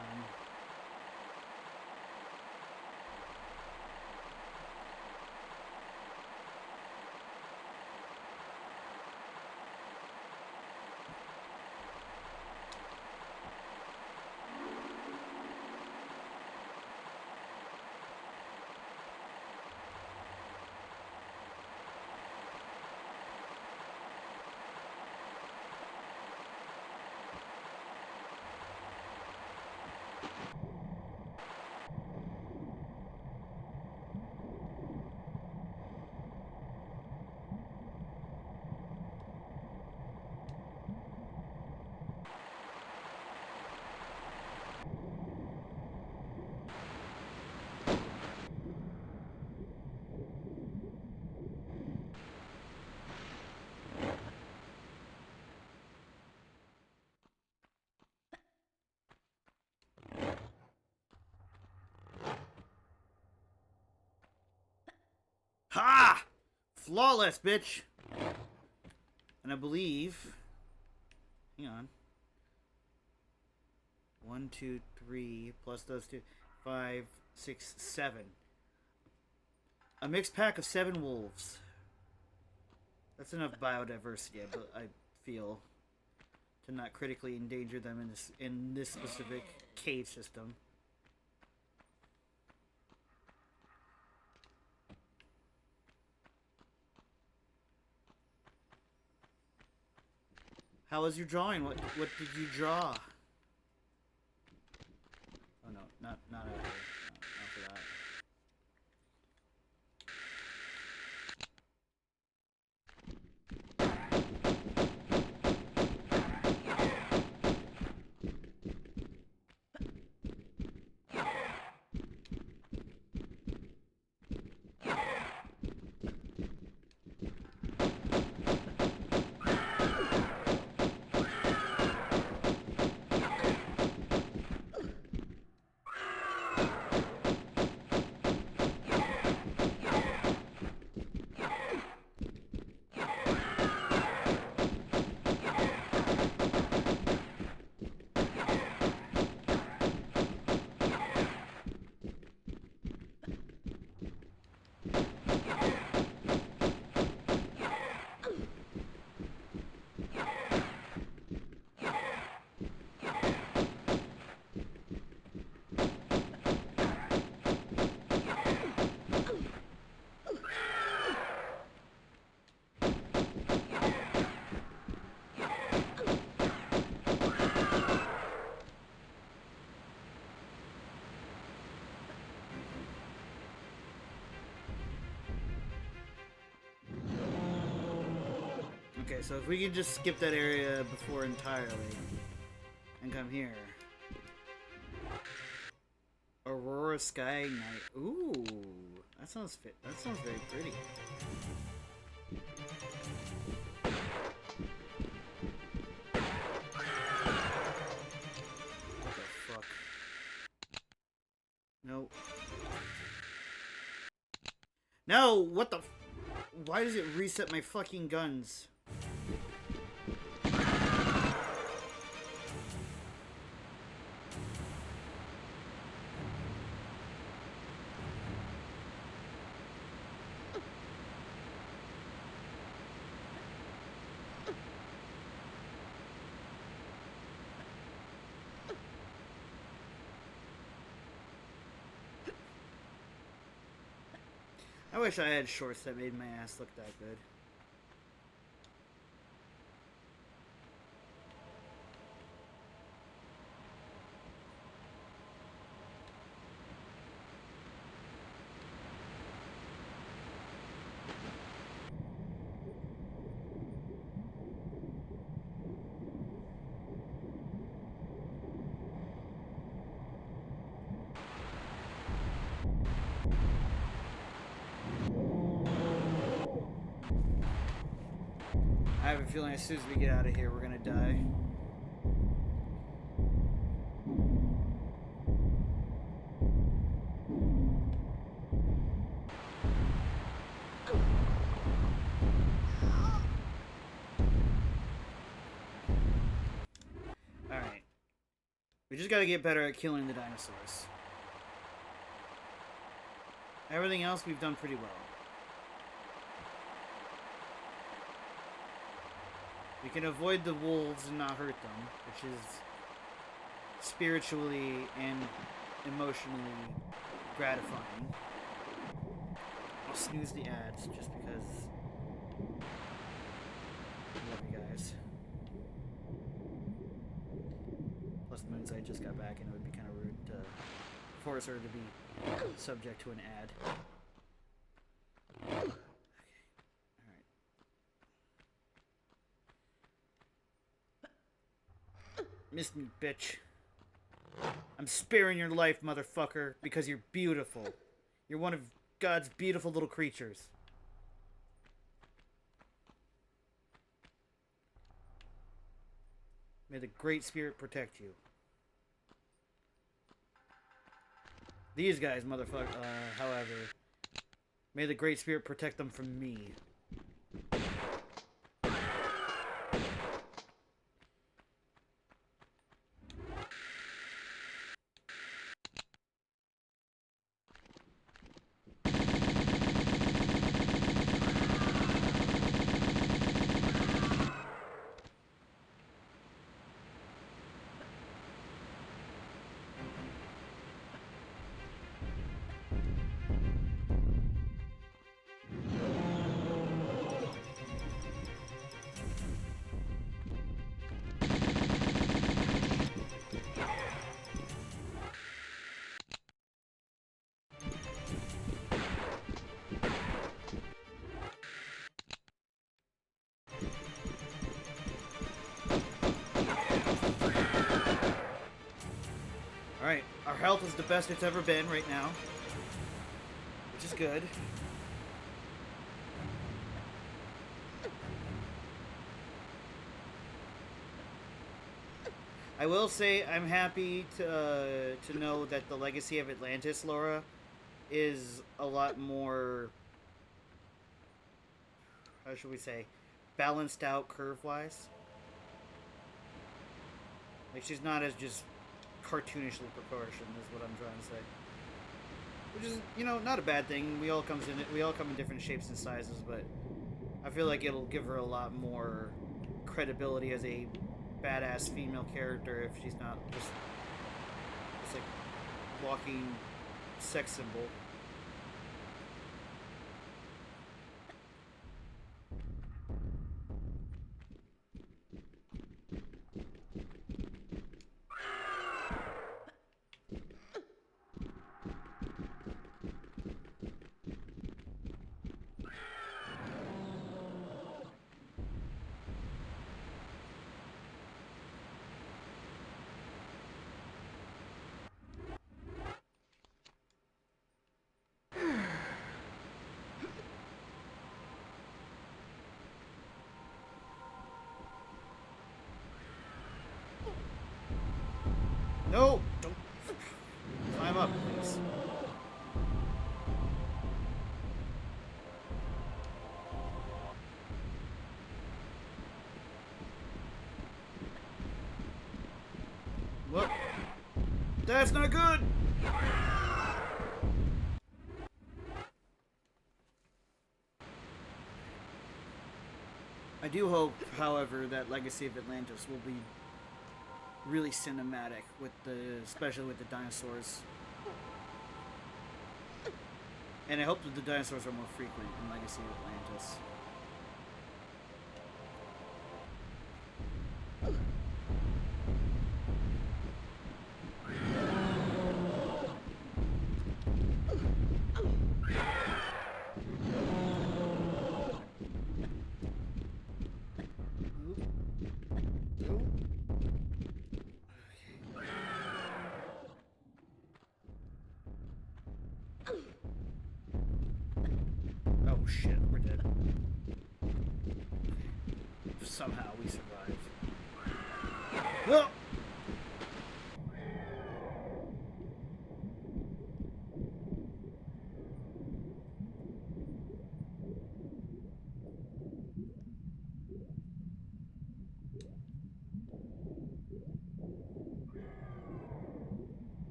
Ha! Flawless, bitch! And I believe... Hang on. 1, 2, 3, plus those two. 5, 6, 7. A mixed pack of 7 wolves. That's enough biodiversity, I feel, to not critically endanger them in this specific cave system. How was your drawing? What did you draw? Oh no, not out here. Not for that. Okay, so if we can just skip that area before entirely and come here. Aurora Sky Night. Ooh, that sounds fit. That sounds very pretty. What the fuck? Nope. No, what the f— why does it reset my fucking guns? I wish I had shorts that made my ass look that good. I have a feeling as soon as we get out of here, we're gonna die. Alright. We just gotta get better at killing the dinosaurs. Everything else we've done pretty well. We can avoid the wolves and not hurt them, which is spiritually and emotionally gratifying. I'll snooze the ads just because I love you guys. Plus Moonside just got back and it would be kind of rude to force her to be subject to an ad. Miss me, bitch. I'm sparing your life, motherfucker, because you're beautiful. You're one of God's beautiful little creatures. May the Great Spirit protect you. These guys, motherfucker, however, may the Great Spirit protect them from me. Alright, our health is the best it's ever been right now, which is good. I will say I'm happy to know that the Legacy of Atlantis Laura is a lot more, how should we say, balanced out curve-wise. Like, she's not as just cartoonishly proportioned is what I'm trying to say. Which is, you know, not a bad thing. We all come in different shapes and sizes, but I feel like it'll give her a lot more credibility as a badass female character if she's not just like walking sex symbol. No! Don't climb up, please. Look. That's not good! I do hope, however, that Legacy of Atlantis will be really cinematic with especially with the dinosaurs. And I hope that the dinosaurs are more frequent in Legacy of Atlantis. Oh shit, we're dead. Somehow we survived. Oh!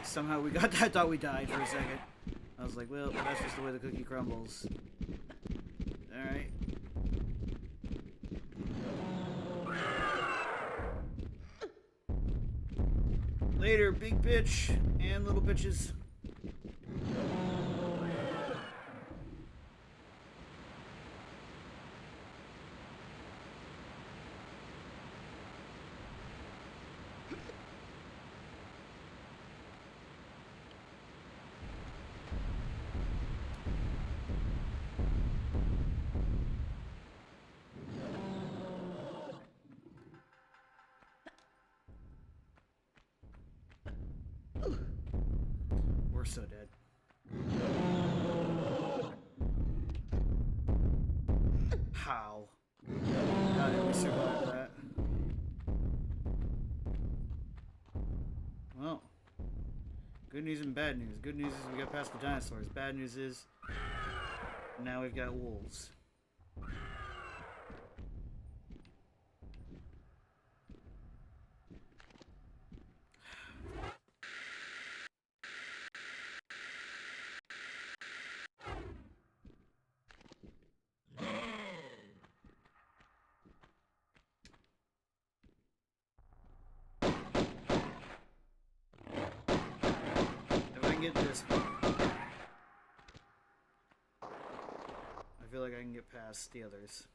Somehow we got that. I thought we died for a second. I was like, well, that's just the way the cookie crumbles. Alright. Later, big bitch and little bitches. We're so dead. How? How did we survive that? Well, good news and bad news. Good news is we got past the dinosaurs. Bad news is now we've got wolves. Get this one. I feel like I can get past the others.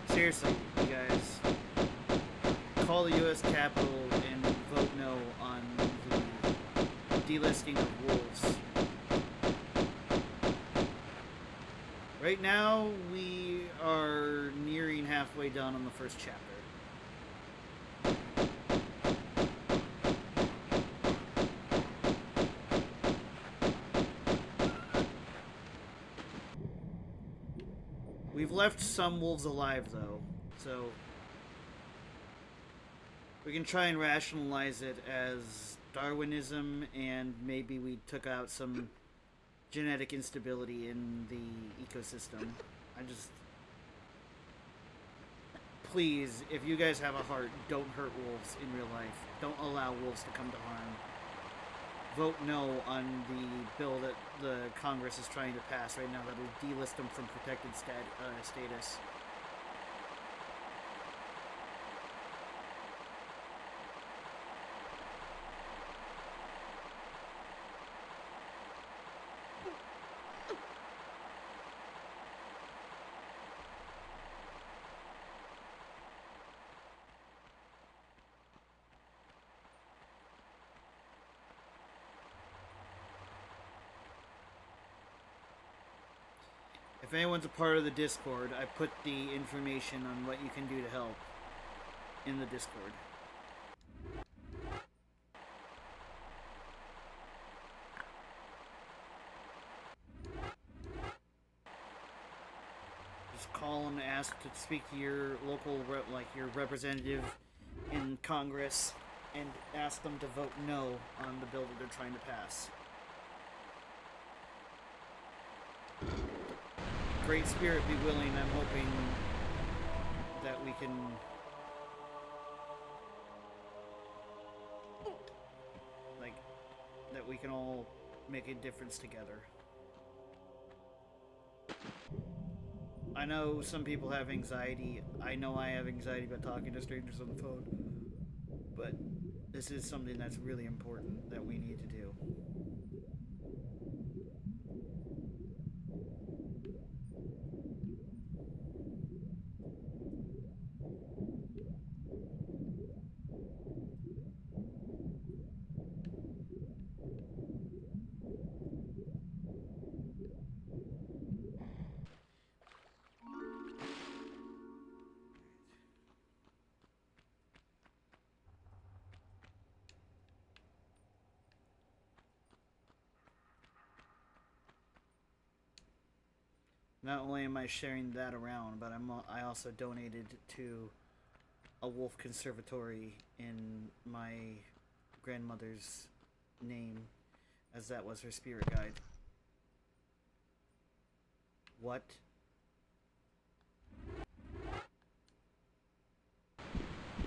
Seriously, you guys, call the U.S. Capitol and vote no on the delisting of wolves. Right now, we are nearing halfway done on the first chapter. We've left some wolves alive, though, so we can try and rationalize it as Darwinism, and maybe we took out some genetic instability in the ecosystem. I just please, if you guys have a heart, don't hurt wolves in real life. Don't allow wolves to come to harm. Vote no on the bill that the Congress is trying to pass right now that will delist them from protected status. If anyone's a part of the Discord, I put the information on what you can do to help in the Discord. Just call and ask to speak to your local, your representative in Congress, and ask them to vote no on the bill that they're trying to pass. Great spirit be willing, I'm hoping that we can that we can all make a difference together. I know some people have anxiety. I know I have anxiety about talking to strangers on the phone. But this is something that's really important that we need to do. Not only am I sharing that around, but I also donated to a wolf conservatory in my grandmother's name, as that was her spirit guide. What?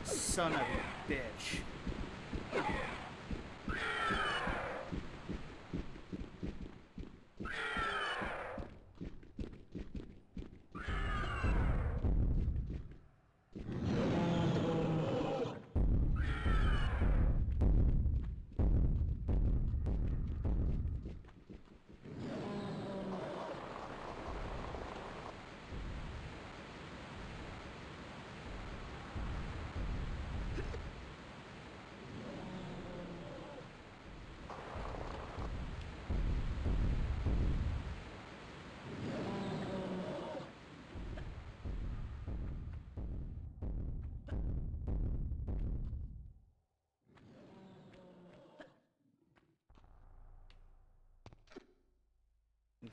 Son of a bitch.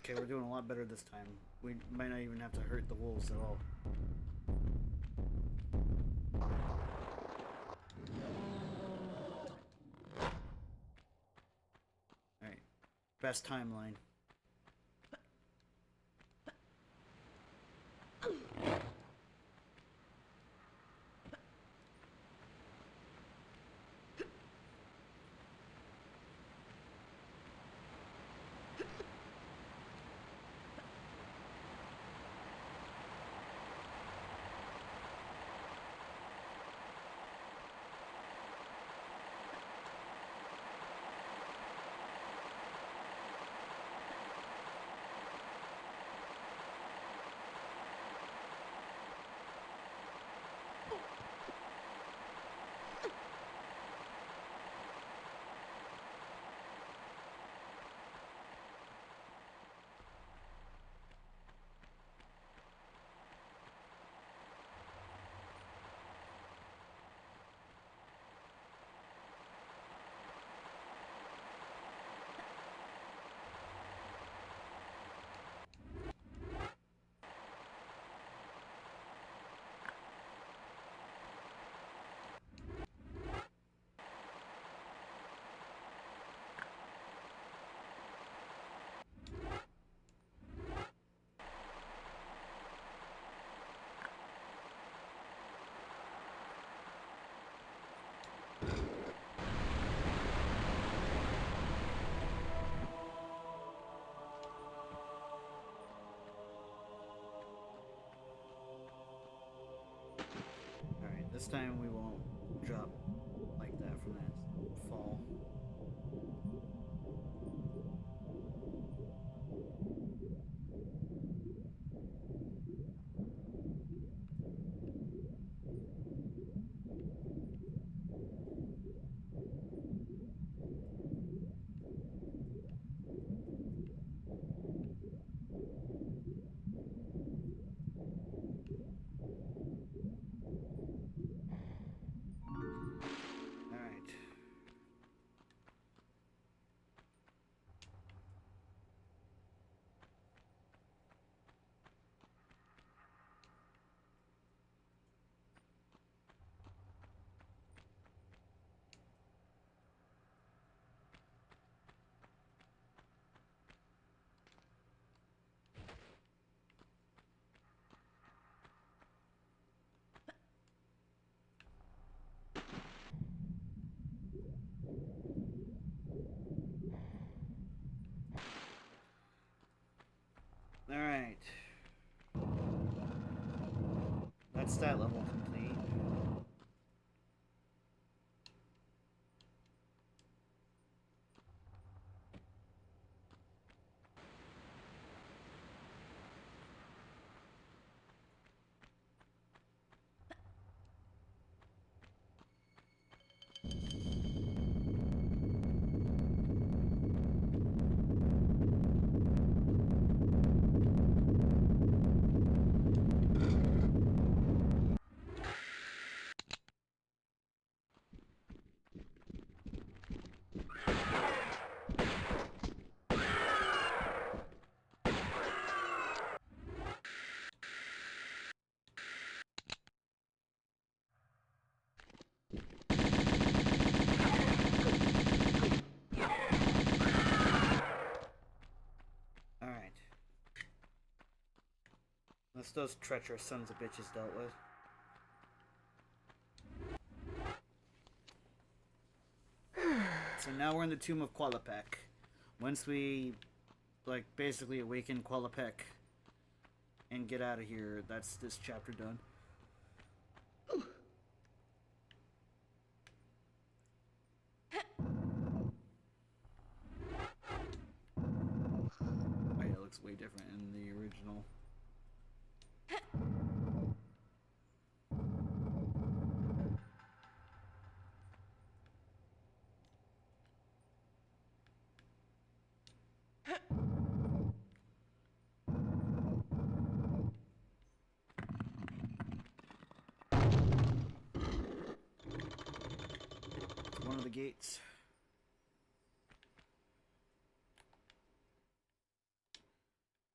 Okay, we're doing a lot better this time. We might not even have to hurt the wolves at all. Alright. Best timeline. This time we won't drop like that from that fall. Alright. That's that level complete. Alright. That's those treacherous sons of bitches dealt with. So now we're in the Tomb of Qualopec. Once we, like, basically awaken Qualopec and get out of here, that's this chapter done. Oh yeah, it looks way different in the original. One of the gates.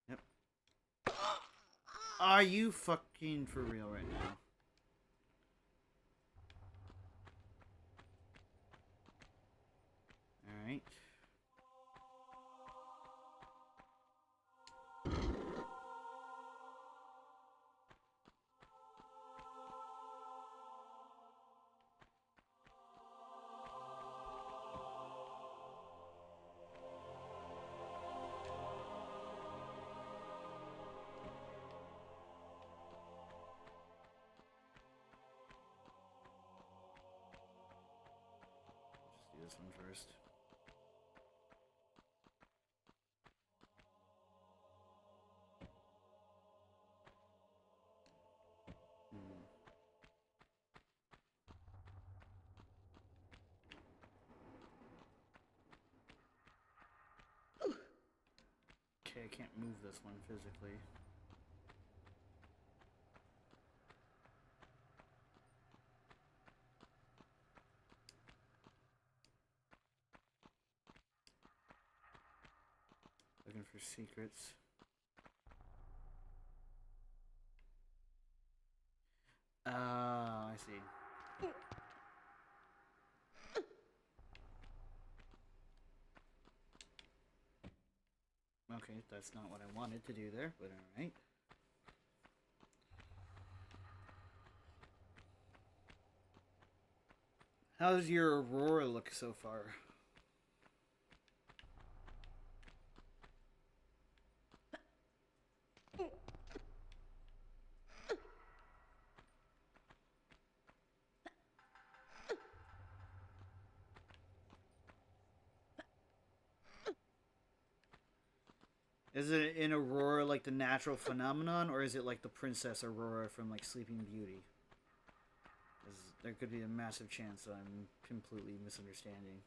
Yep. Are you fucking for real right now? Alright. Just do this one first. Okay, I can't move this one physically. Looking for secrets. I see. Okay, that's not what I wanted to do there, but alright. How's your Aurora look so far? Is it in Aurora like the natural phenomenon, or is it like the Princess Aurora from like Sleeping Beauty? 'Cause there could be a massive chance that I'm completely misunderstanding.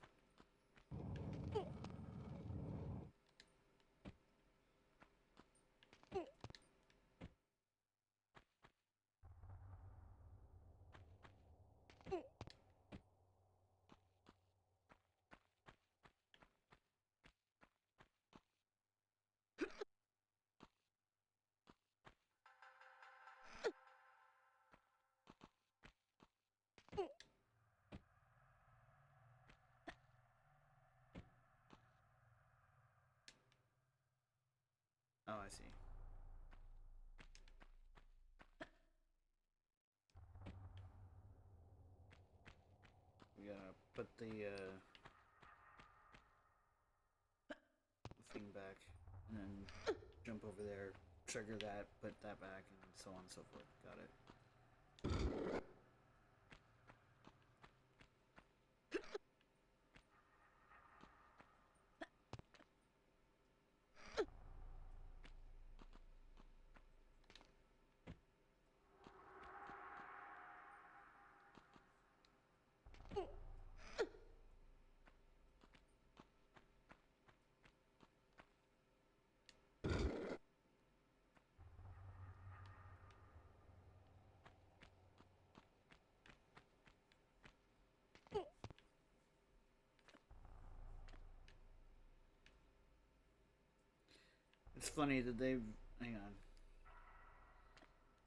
Oh, I see. We gotta put the thing back, and then jump over there, trigger that, put that back, and so on and so forth. Got it. It's funny that they've... Hang on.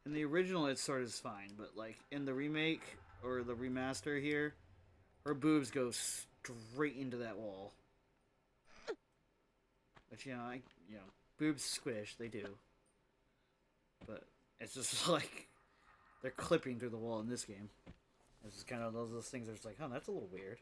In the original, it sort of is fine, but like in the remake or the remaster here, her boobs go straight into that wall. But boobs squish, they do. But it's just like they're clipping through the wall in this game. It's just kind of those things. That's like, oh, that's a little weird.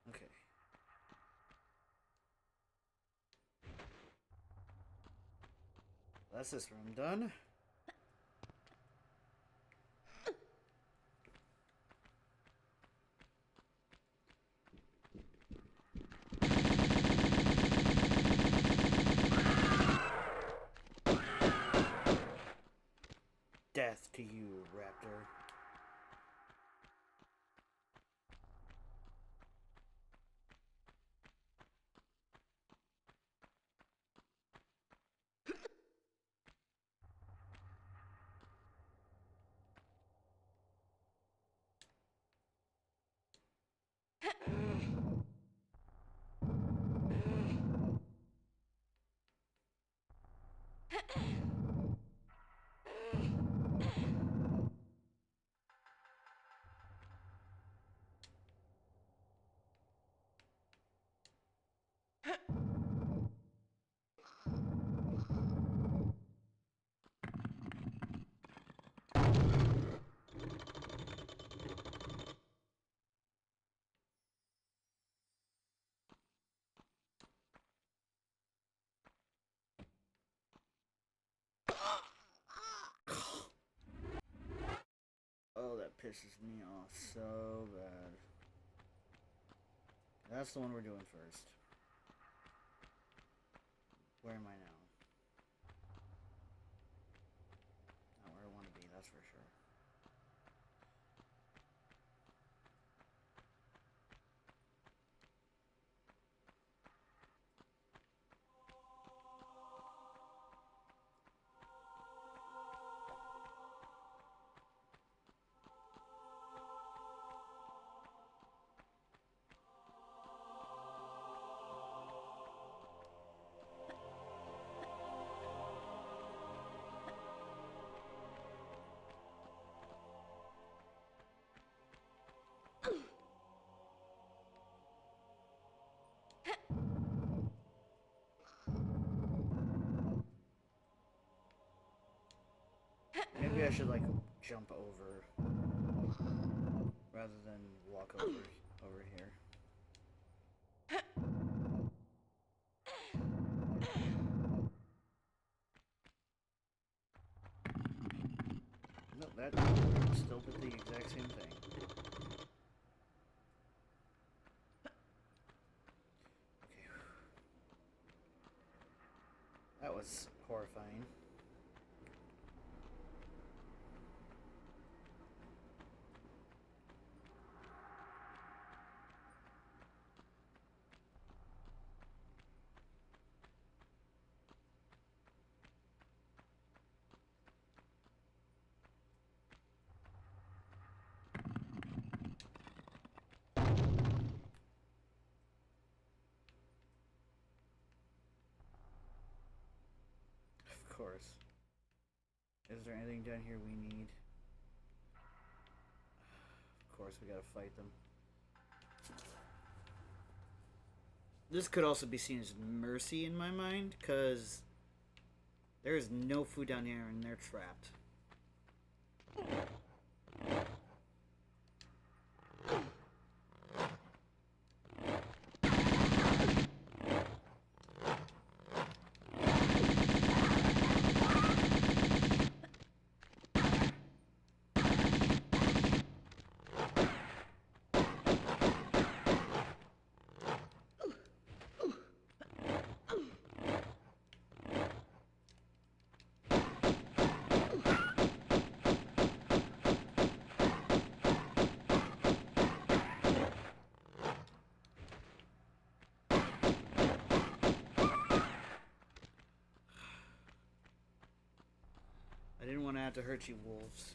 Okay. That's this room done. Death to you, Raptor. Oh, that pisses me off so bad. That's the one we're doing first. Where am I now? Not where I want to be, that's for sure. Maybe I should like jump over rather than walk over here. No, that still did the exact same thing. Okay. That was horrifying. Of course. Is there anything down here we need? Of course, we gotta fight them. This could also be seen as mercy in my mind, because there is no food down here and they're trapped. I didn't want to have to hurt you, wolves.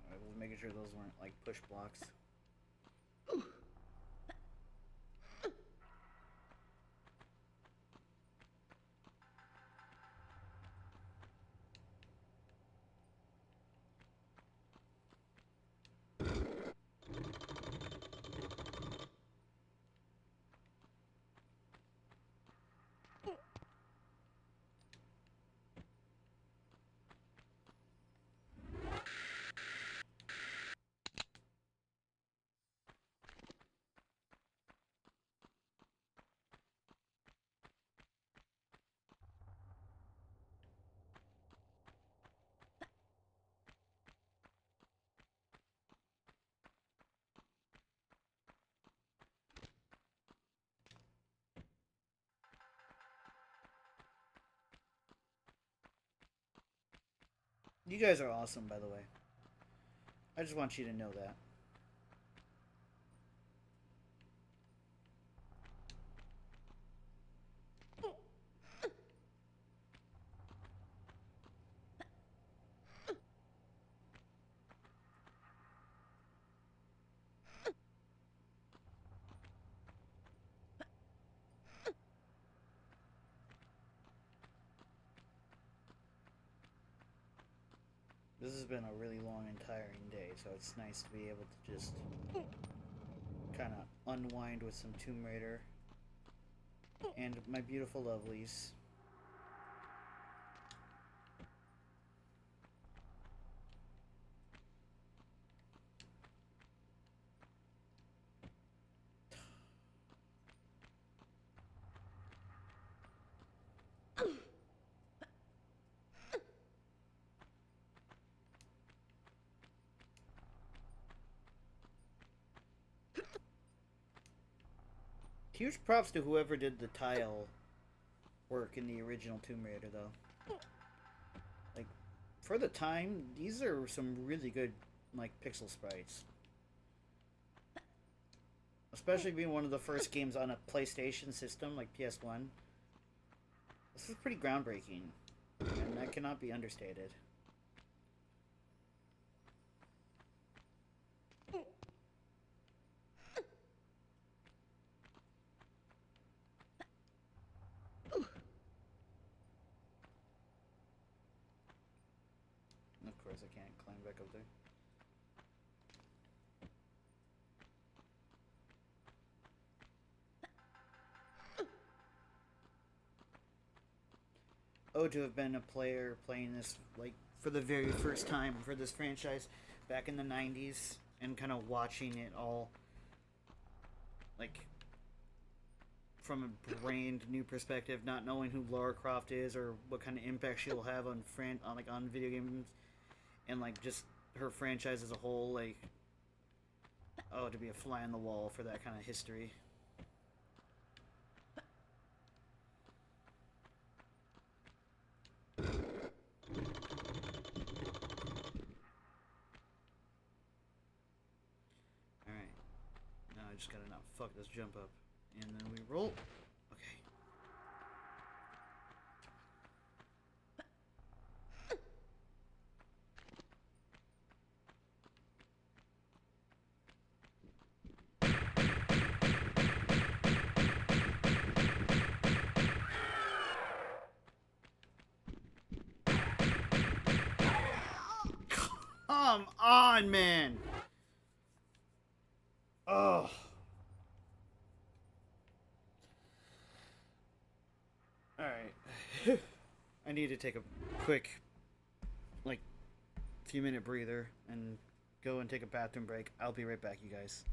I was making sure those weren't like push blocks. You guys are awesome, by the way. I just want you to know that. This has been a really long and tiring day, so it's nice to be able to just kind of unwind with some Tomb Raider and my beautiful lovelies. Huge props to whoever did the tile work in the original Tomb Raider, though. Like, for the time, these are some really good, like, pixel sprites. Especially being one of the first games on a PlayStation system, like PS1. This is pretty groundbreaking, and that cannot be understated. Of course, I can't climb back up there. Oh, to have been a player playing this, like, for the very first time for this franchise back in the 90s and kind of watching it all, like, from a brand new perspective, not knowing who Lara Croft is or what kind of impact she'll have on on video games and, like, just her franchise as a whole, like, oh, to be a fly on the wall for that kind of history. Alright. Now I just gotta not fuck this jump up. And then we roll. Okay. Come on, man! Oh. Alright. I need to take a quick, like, few minute breather and go and take a bathroom break. I'll be right back, you guys.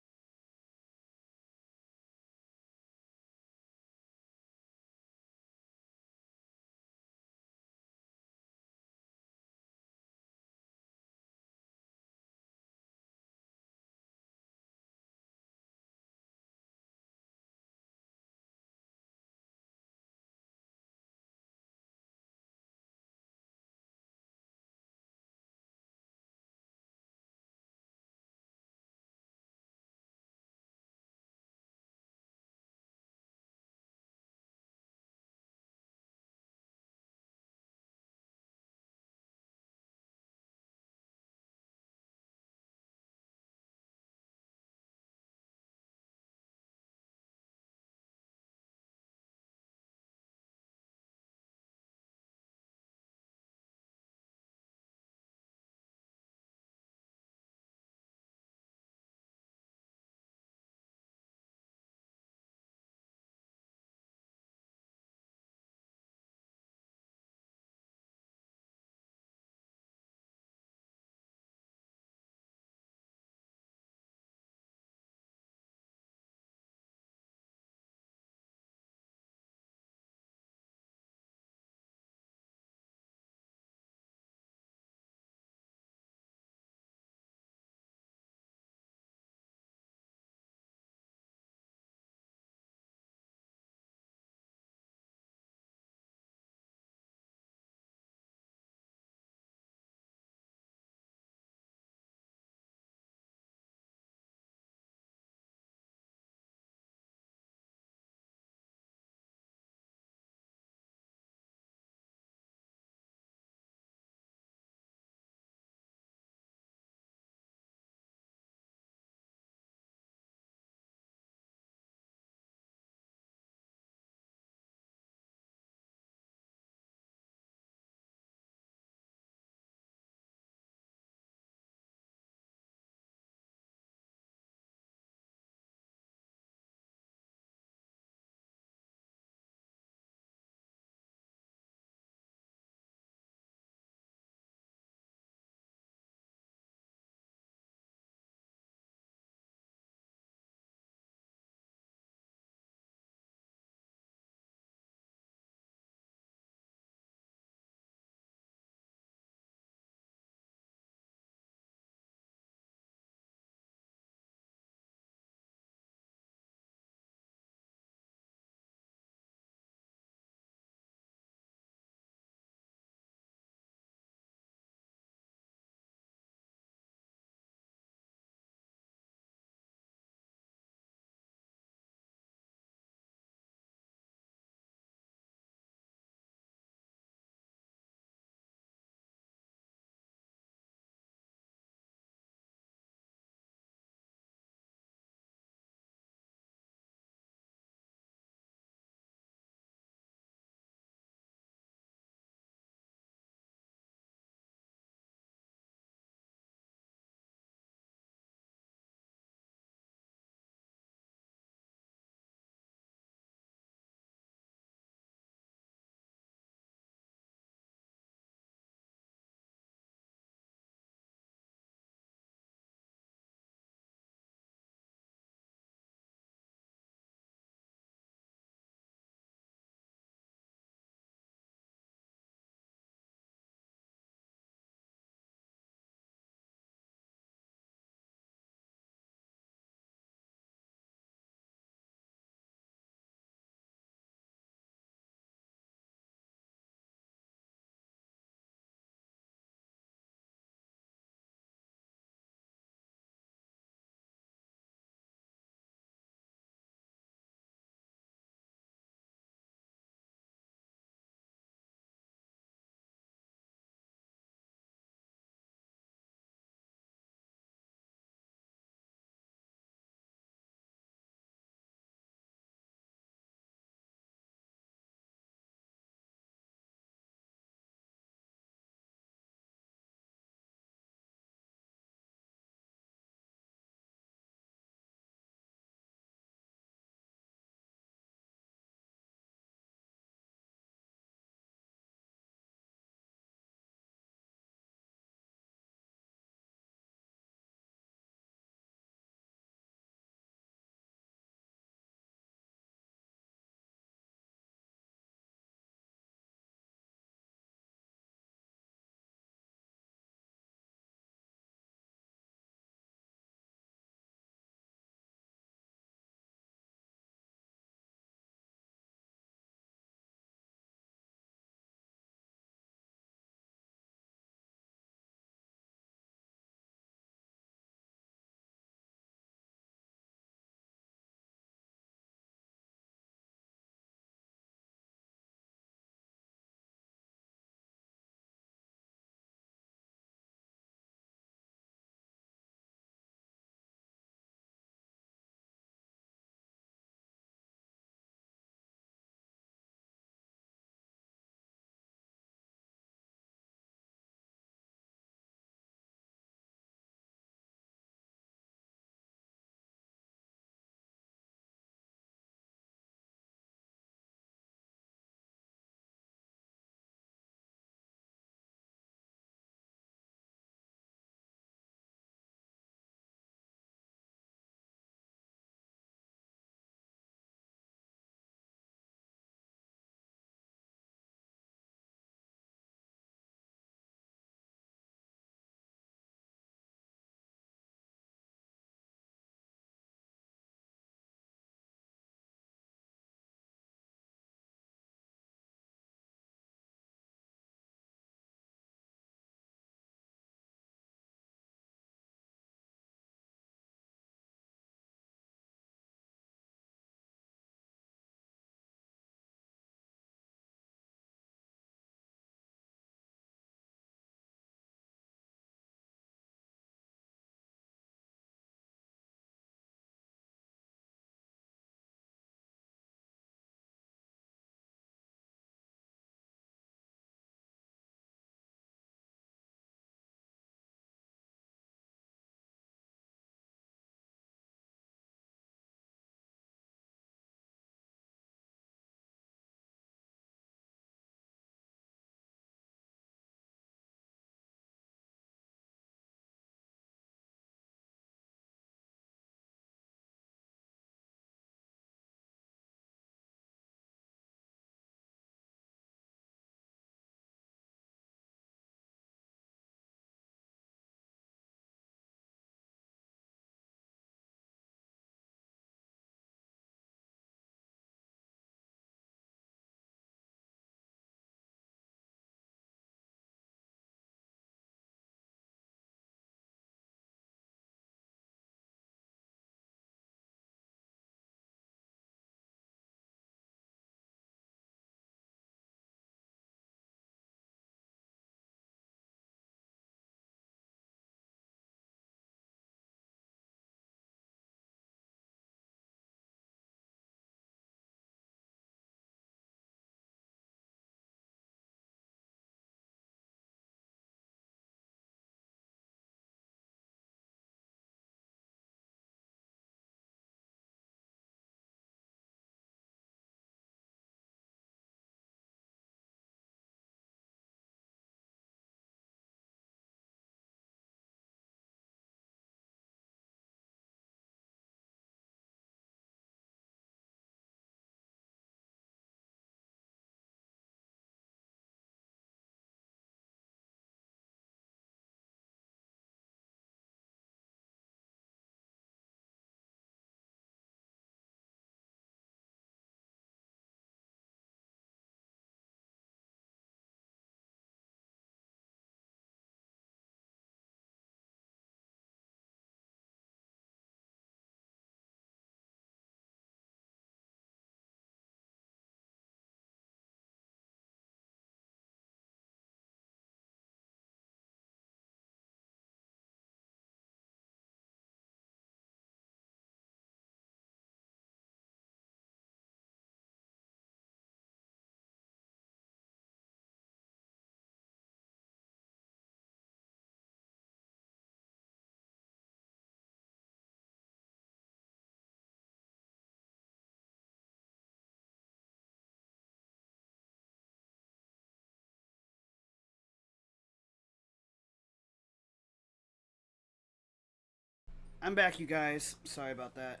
I'm back, you guys. Sorry about that.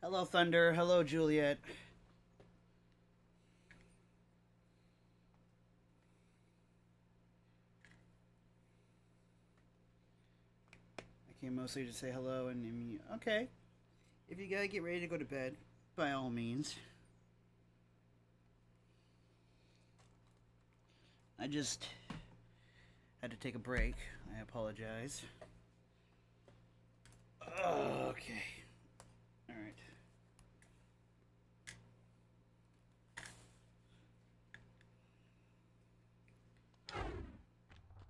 Hello, Thunder. Hello, Juliet. I came mostly to say hello and okay. If you gotta get ready to go to bed, by all means. I just had to take a break. I apologize. Okay. Alright.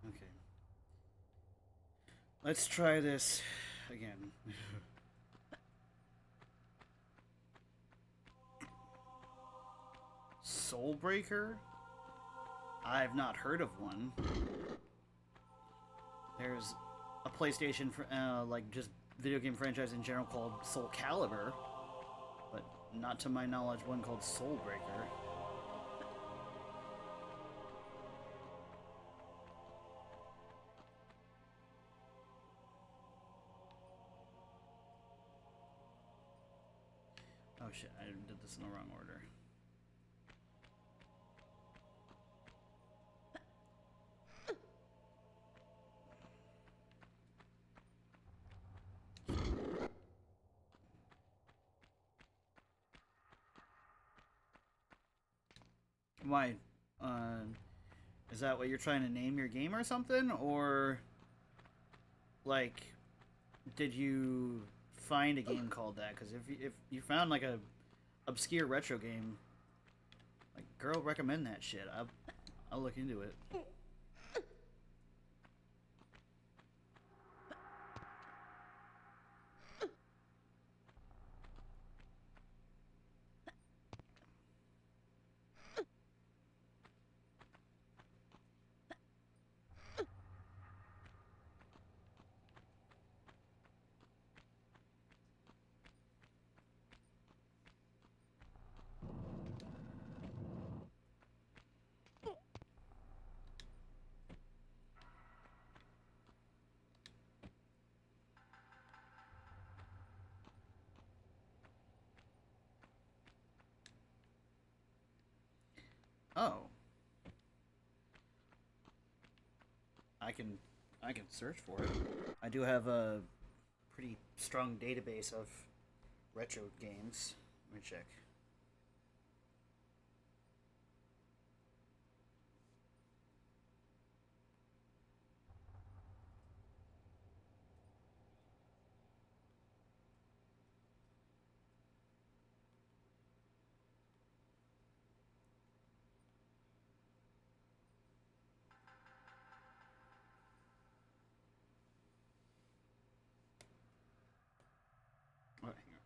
Okay. Let's try this again. Soulbreaker? I've not heard of one. There's a PlayStation, like just video game franchise in general called Soul Calibur, but not to my knowledge one called Soulbreaker. Oh shit, I did this in the wrong order. Why? Is that what you're trying to name your game or something? Or, like, did you find a game called that? Because if you found, like, a obscure retro game, like, girl, recommend that shit. I'll look into it. Oh. I can search for it. I do have a pretty strong database of retro games. Let me check. Oh, hang on.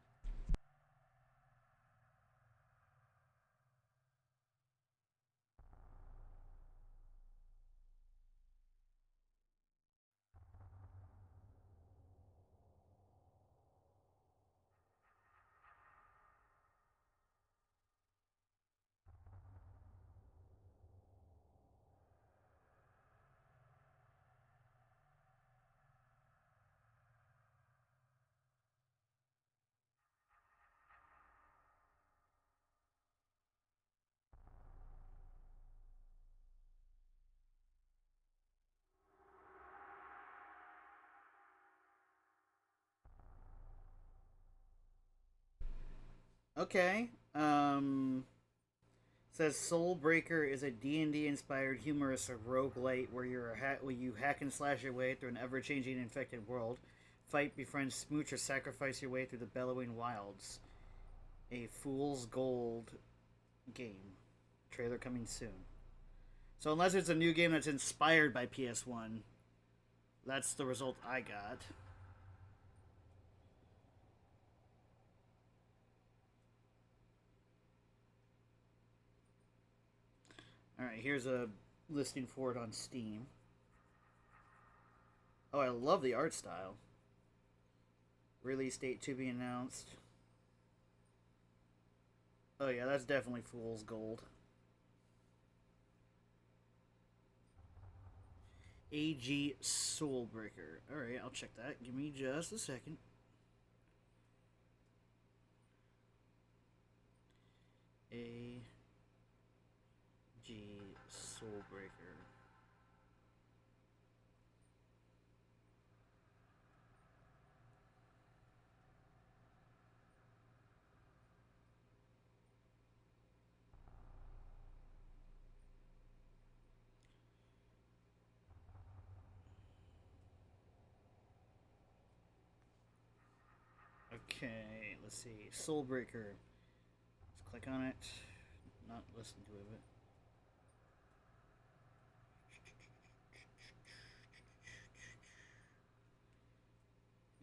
Okay. Says Soulbreaker is a D&D inspired humorous roguelite where where you hack and slash your way through an ever-changing infected world, fight, befriend, smooch, or sacrifice your way through the bellowing wilds. A fool's gold game. Trailer coming soon. So unless it's a new game that's inspired by PS1, that's the result I got. Alright, here's a listing for it on Steam. Oh, I love the art style. Release date to be announced. Oh yeah, that's definitely Fool's Gold. AG Soulbreaker. Alright, I'll check that. Give me just a second. Soulbreaker. Okay, let's see. Soulbreaker. Let's click on it. Not listen to it.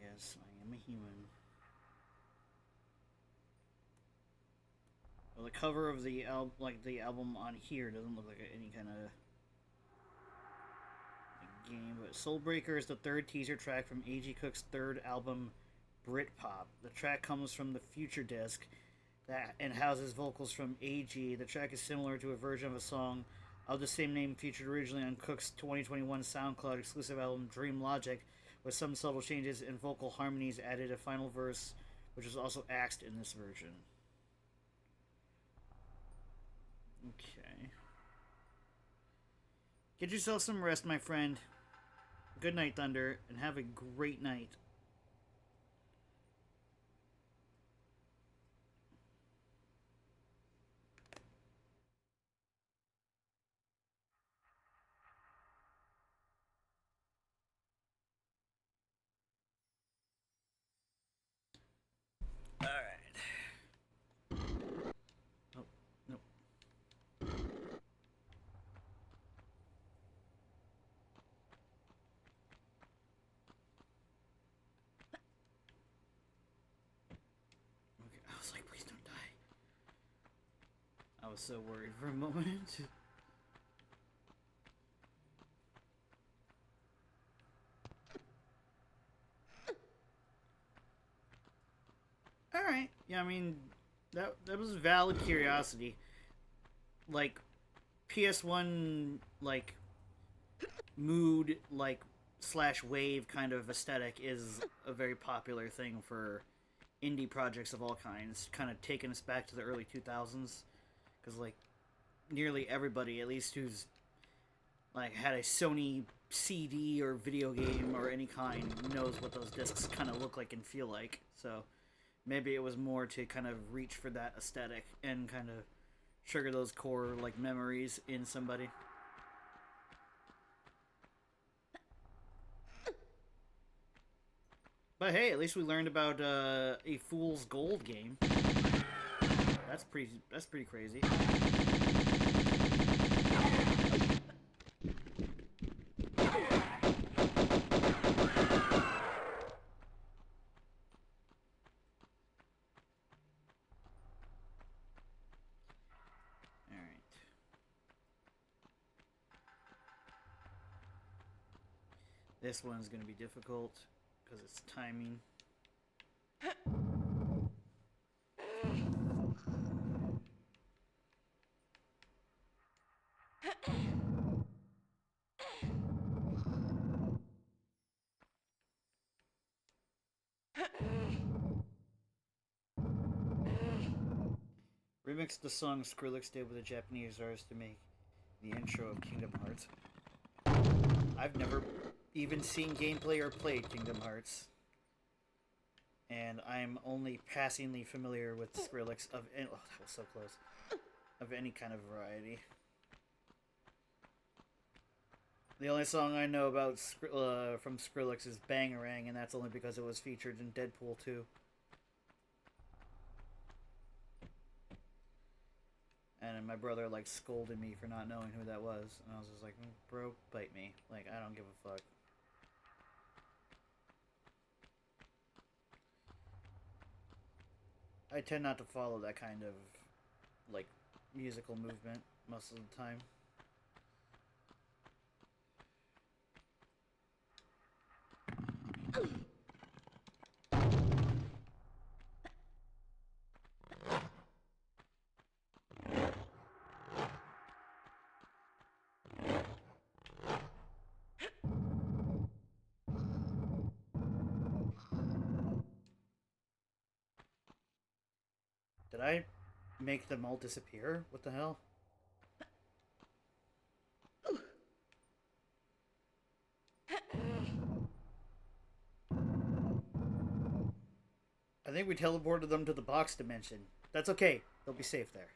Yes, I am a human. Well, the cover of the album on here doesn't look like any kind of game. But Soulbreaker is the third teaser track from A.G. Cook's third album, Britpop. The track comes from the Future Disc and houses vocals from A.G. The track is similar to a version of a song of the same name featured originally on Cook's 2021 SoundCloud exclusive album Dream Logic, with some subtle changes and vocal harmonies added. A final verse, which was also axed in this version. Okay. Get yourself some rest, my friend. Good night, Thunder, and have a great night. I was like, please don't die. I was so worried for a moment. Alright. Yeah, I mean, that was valid curiosity. Like, PS1, like, mood, like, slash wave kind of aesthetic is a very popular thing for indie projects of all kinds, kind of taking us back to the early 2000s, because like nearly everybody, at least who's like had a Sony CD or video game or any kind, knows what those discs kind of look like and feel like. So maybe it was more to kind of reach for that aesthetic and kind of trigger those core like memories in somebody. But hey, at least we learned about a Fool's Gold game. That's pretty crazy. Alright. This one's gonna be difficult because it's timing. Remixed the song Skrillex did with a Japanese artist to make the intro of Kingdom Hearts. I've never even seen gameplay or played Kingdom Hearts, and I'm only passingly familiar with Skrillex of oh, that was so close, of any kind of variety. The only song I know about from Skrillex is Bangarang, and that's only because it was featured in Deadpool 2. And my brother like scolded me for not knowing who that was, and I was just like, "Bro, bite me! Like I don't give a fuck." I tend not to follow that kind of like musical movement most of the time. Did I make them all disappear? What the hell? think we teleported them to the box dimension. That's okay. They'll be safe there.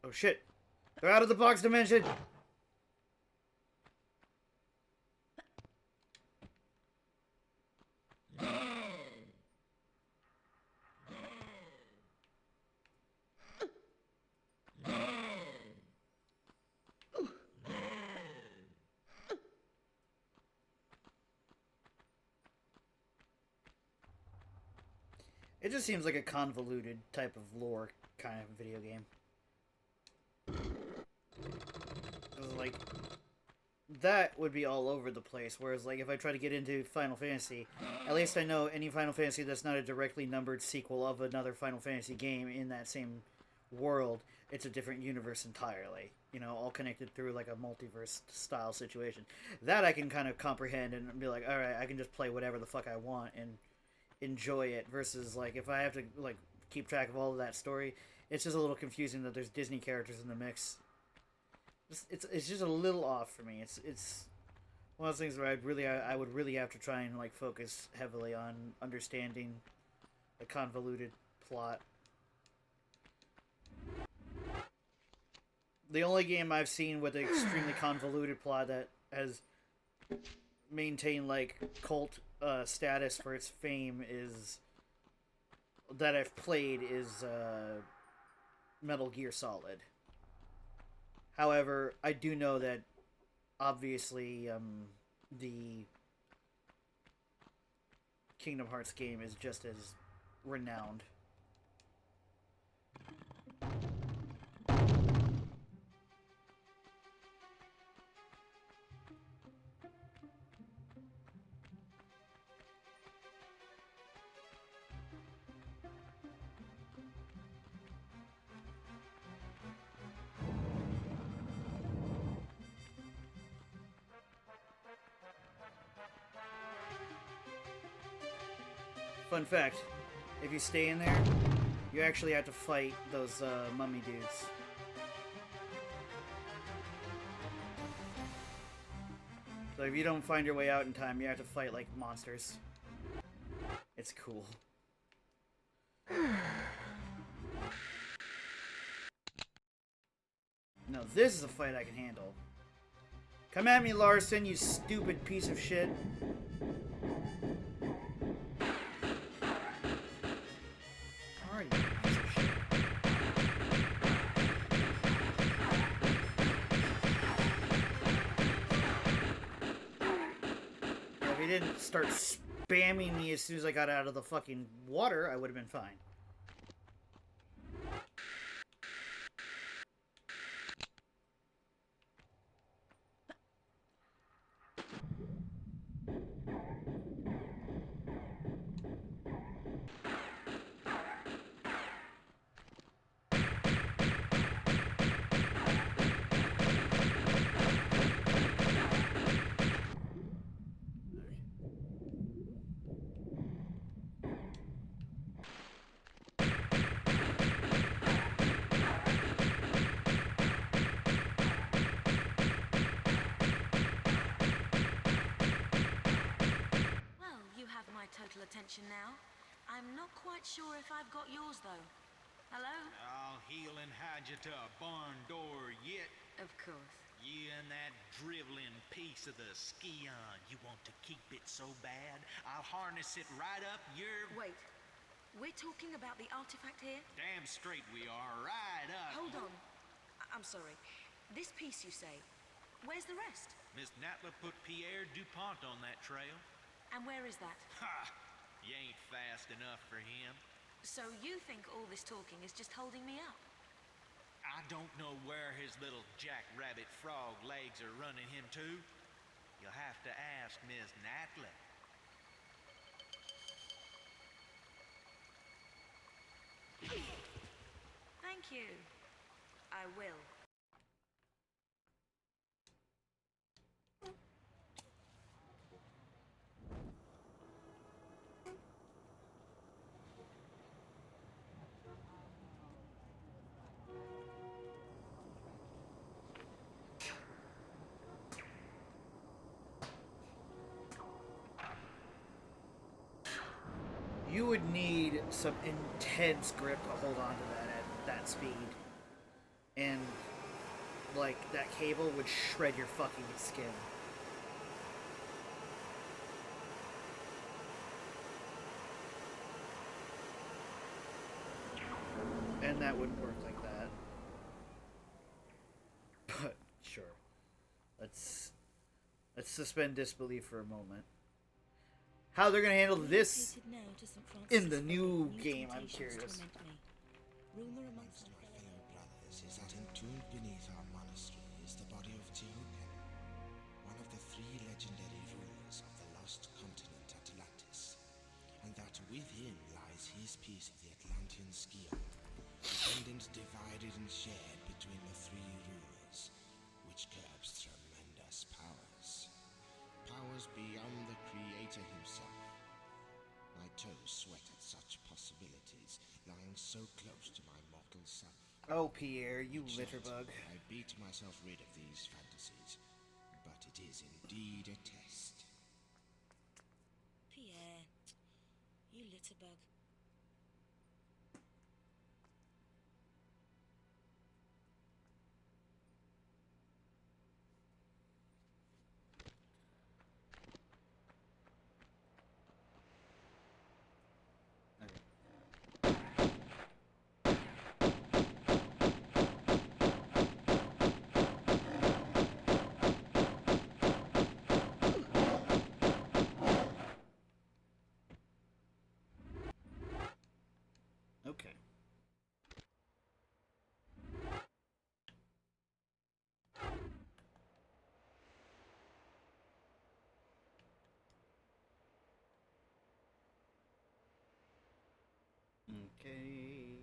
Oh shit. They're out of the box dimension! It just seems like a convoluted type of lore kind of video game. Like, that would be all over the place, whereas like if I try to get into Final Fantasy, at least I know any Final Fantasy that's not a directly numbered sequel of another Final Fantasy game in that same world, it's a different universe entirely. You know, all connected through like a multiverse style situation. That I can kind of comprehend and be like, alright, I can just play whatever the fuck I want and enjoy it, versus like if I have to like keep track of all of that story, it's just a little confusing that there's Disney characters in the mix. It's just a little off for me. It's one of those things where I would really have to try and like focus heavily on understanding the convoluted plot. The only game I've seen with an extremely convoluted plot that has maintained like cult status for its fame is that I've played is Metal Gear Solid. However, I do know that obviously the Kingdom Hearts game is just as renowned. Fun fact, if you stay in there, you actually have to fight those mummy dudes. So if you don't find your way out in time, you have to fight like monsters. It's cool. No, this is a fight I can handle. Come at me, Larson, you stupid piece of shit. If he didn't start spamming me as soon as I got out of the fucking water, I would have been fine. Total attention now. I'm not quite sure if I've got yours though. Hello? I'll heel and hide you to a barn door yet. Of course. You and that driveling piece of the ski-on. You want to keep it so bad, I'll harness it right up your... Wait. We're talking about the artifact here? Damn straight we are. Right up. Hold on. I'm sorry. This piece you say. Where's the rest? Miss Natla put Pierre DuPont on that trail. And where is that? Ha! You ain't fast enough for him. So you think all this talking is just holding me up? I don't know where his little jackrabbit frog legs are running him to. You'll have to ask Miss Natla. Thank you. I will. you would need some intense grip to hold on to that at that speed. And, like, that cable would shred your fucking skin. And that wouldn't work like that. But, sure. Let's suspend disbelief for a moment. How they're gonna handle this in the new game, I'm curious. Rumor amongst My fellow brothers is that entombed beneath our monastery is the body of TR1, one of the 3 legendary rulers of the lost continent Atlantis, and that with him lies his piece of the Atlantean scion, descendants divided and shared between the 3 rulers, which curbs tremendous powers. Powers beyond the Creator himself. My toes sweat at such possibilities, lying so close to my mortal self. Oh, Pierre, you Yet, litterbug. I beat myself rid of these fantasies, but it is indeed a test. Pierre, you litterbug. Okay. Okay.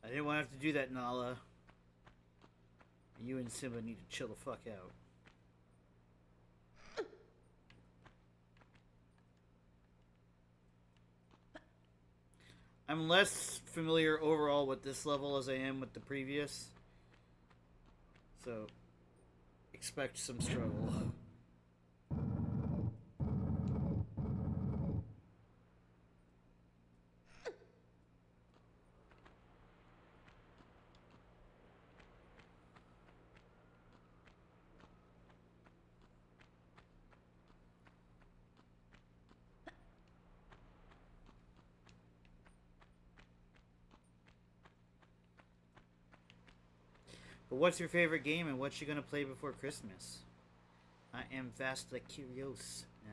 I didn't want to have to do that, Nala. You and Simba need to chill the fuck out. I'm less familiar overall with this level as I am with the previous. So, expect some struggle. But what's your favorite game and what you gonna play before Christmas? I am vastly curious now.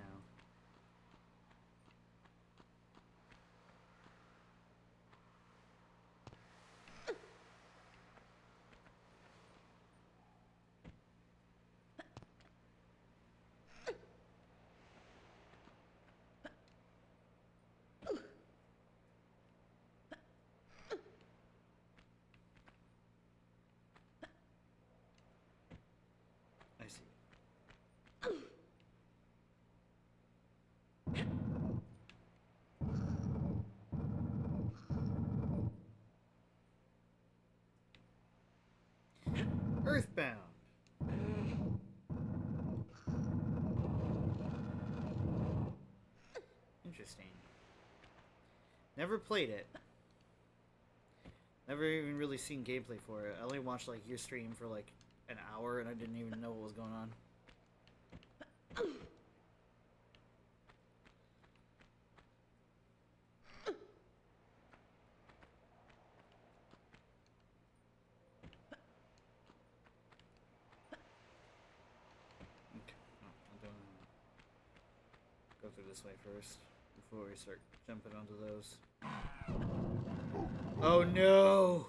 I see. Earthbound. Interesting. Never played it. Never even really seen gameplay for it. I only watched like your stream for like an hour and I didn't even know what was going on. Go through this way first before we start jumping onto those. Oh no!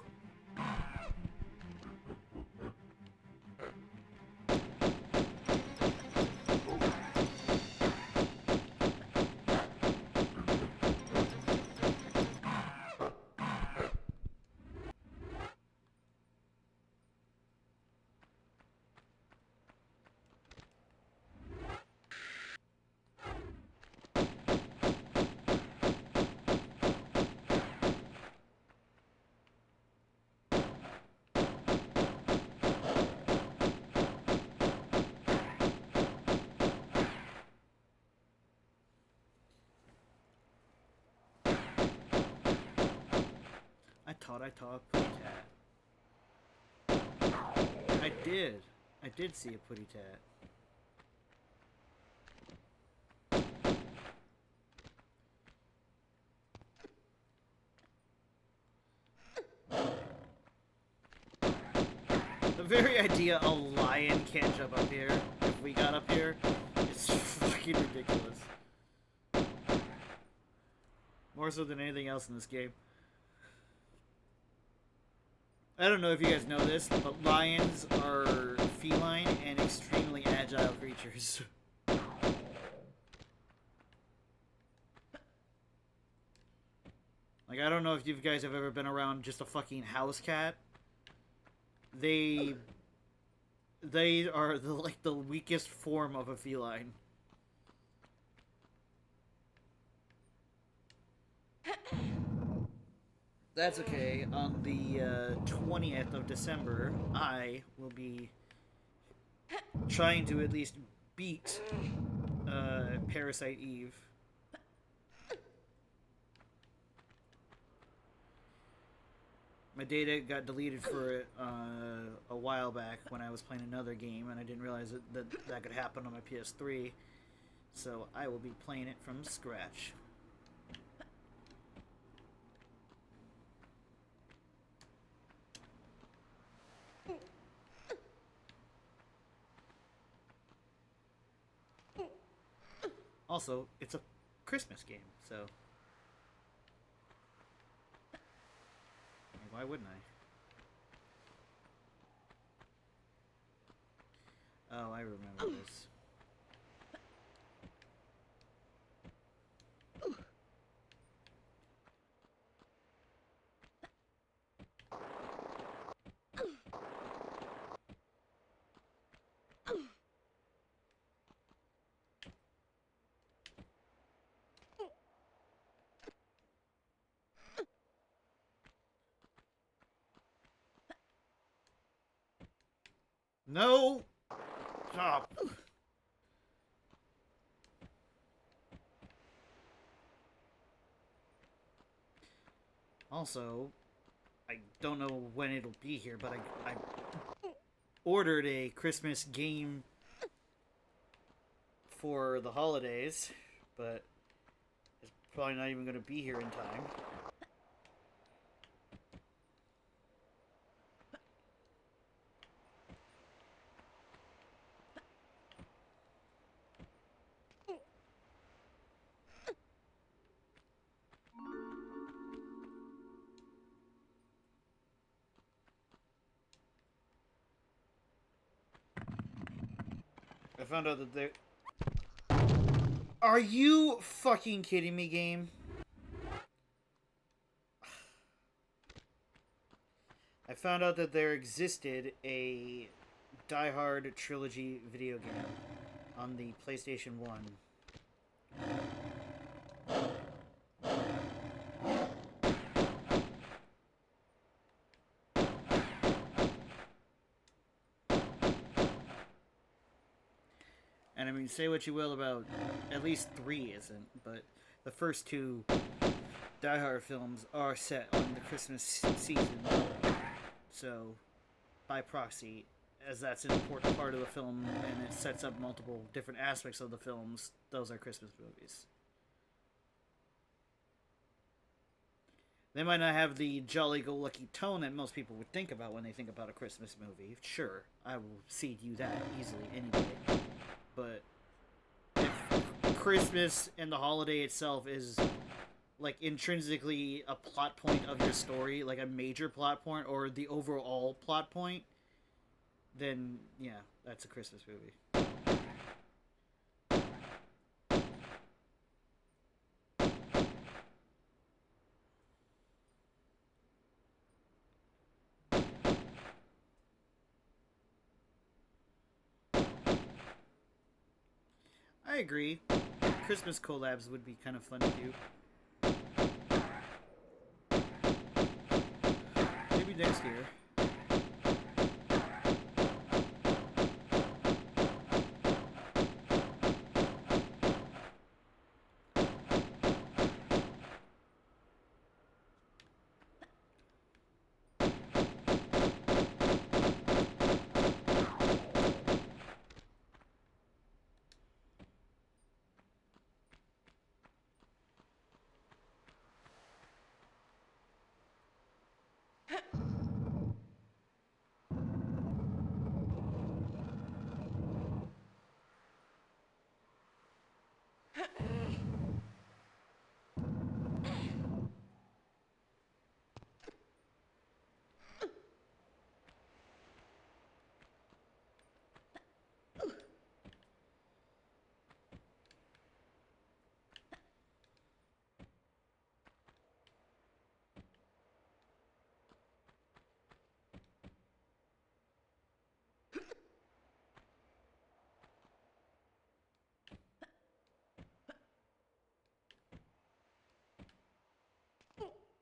I saw a putty tat. I did see a putty tat. The very idea a lion can't jump up here, if we got up here, is fucking ridiculous. More so than anything else in this game. I don't know if you guys know this, but lions are feline and extremely agile creatures. Like, I don't know if you guys have ever been around just a fucking house cat. They are like the weakest form of a feline. That's okay. On the 20th of December, I will be trying to at least beat Parasite Eve. My data got deleted for it a while back when I was playing another game, and I didn't realize that could happen on my PS3. So I will be playing it from scratch. Also, it's a Christmas game, so why wouldn't I? Oh, I remember this. No! Stop! Also, I don't know when it'll be here, but I ordered a Christmas game for the holidays, but it's probably not even going to be here in time. I found out that they... Are you fucking kidding me, game? I found out that there existed a Die Hard trilogy video game on the PlayStation 1. And I mean, say what you will about, at least 3 isn't, but the first 2 Die Hard films are set on the Christmas season. So, by proxy, as that's an important part of the film and it sets up multiple different aspects of the films, those are Christmas movies. They might not have the jolly-go-lucky tone that most people would think about when they think about a Christmas movie. Sure, I will cede you that easily any day. But if Christmas and the holiday itself is like intrinsically a plot point of your story, like a major plot point or the overall plot point, then yeah, that's a Christmas movie. I agree. Christmas collabs would be kind of fun to do. Maybe next year.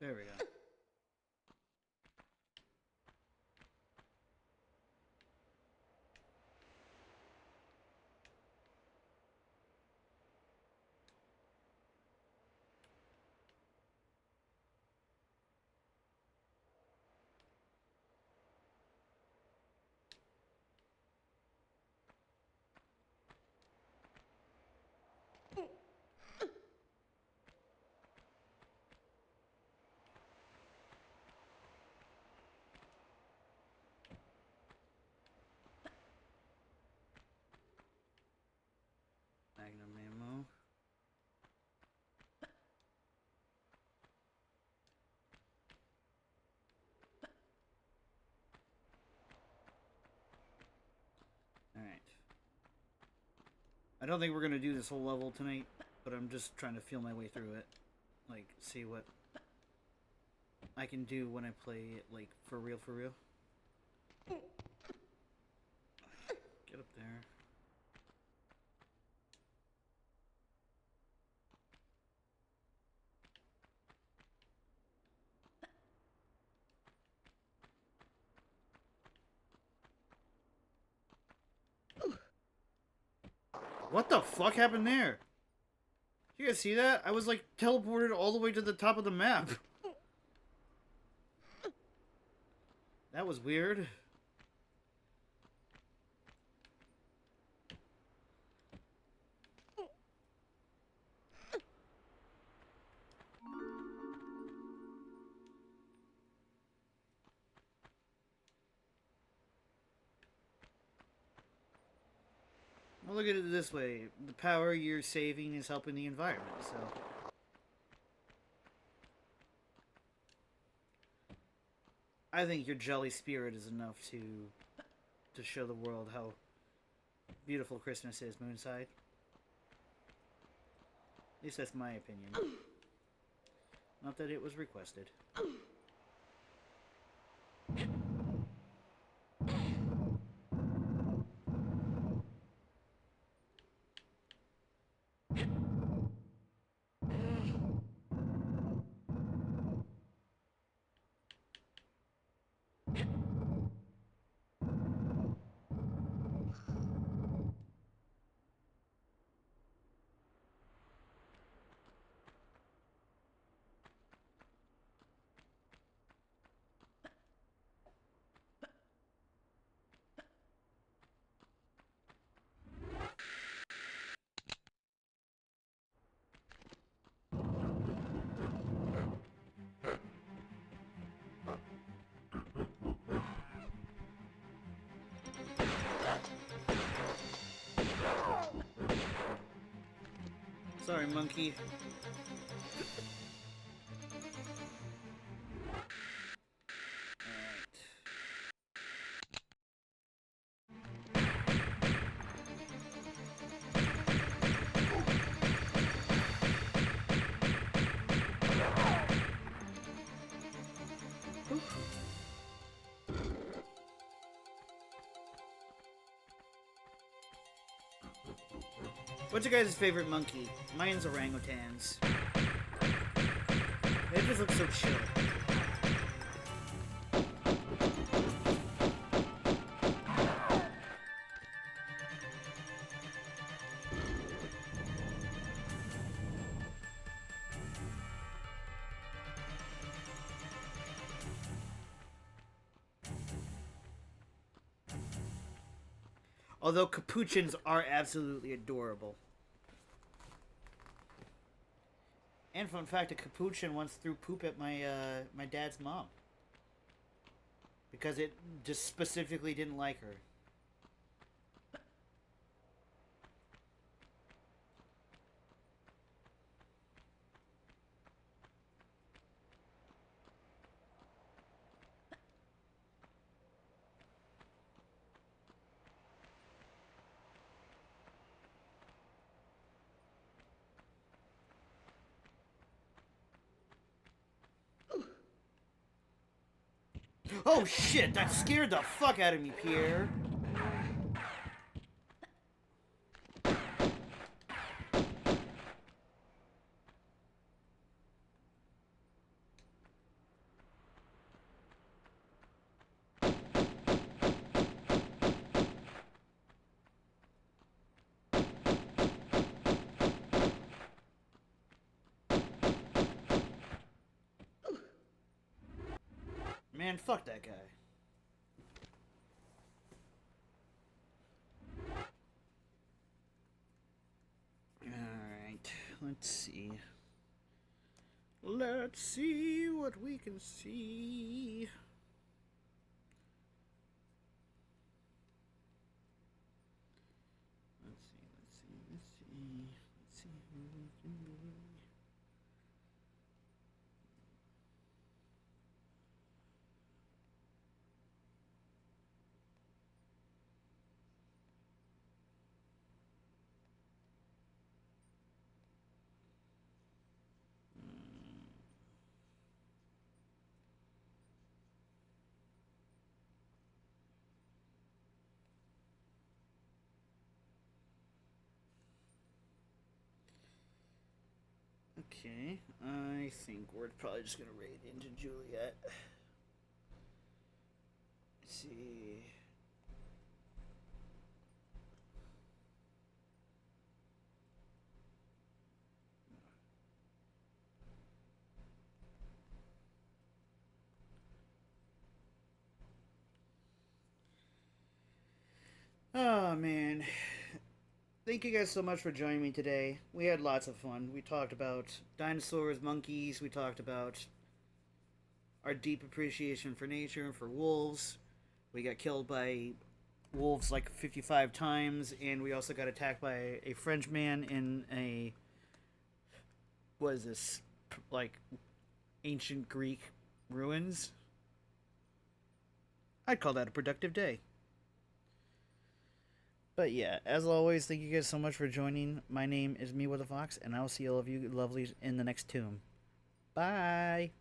There we go. Magnum ammo. Alright. I don't think we're gonna do this whole level tonight, but I'm just trying to feel my way through it. Like, see what I can do when I play it, like, for real, for real. Get up there. What the fuck happened there? You guys see that? I was like teleported all the way to the top of the map. That was weird. Well, look at it this way. The power you're saving is helping the environment, so... I think your jolly spirit is enough to show the world how beautiful Christmas is, Moonside. At least that's my opinion. Not that it was requested. Sorry, monkey. What's your guys' favorite monkey? Mine's orangutans. They just look so chill. Although capuchins are absolutely adorable. And fun fact, a capuchin once threw poop at my my dad's mom. Because it just specifically didn't like her. Oh shit, that scared the fuck out of me, Pierre. Man, fuck that guy. Alright, let's see. Let's see what we can see. Let's see who we can be. Okay, I think we're probably just gonna raid into Juliet. Let's see. Oh man. Thank you guys so much for joining me today. We had lots of fun. We talked about dinosaurs, monkeys, we talked about our deep appreciation for nature and for wolves. We got killed by wolves like 55 times, and we also got attacked by a French man in a... what is this? Like, ancient Greek ruins? I'd call that a productive day. But yeah, as always, thank you guys so much for joining. My name is Me with a Fox, and I will see all of you lovelies in the next tomb. Bye!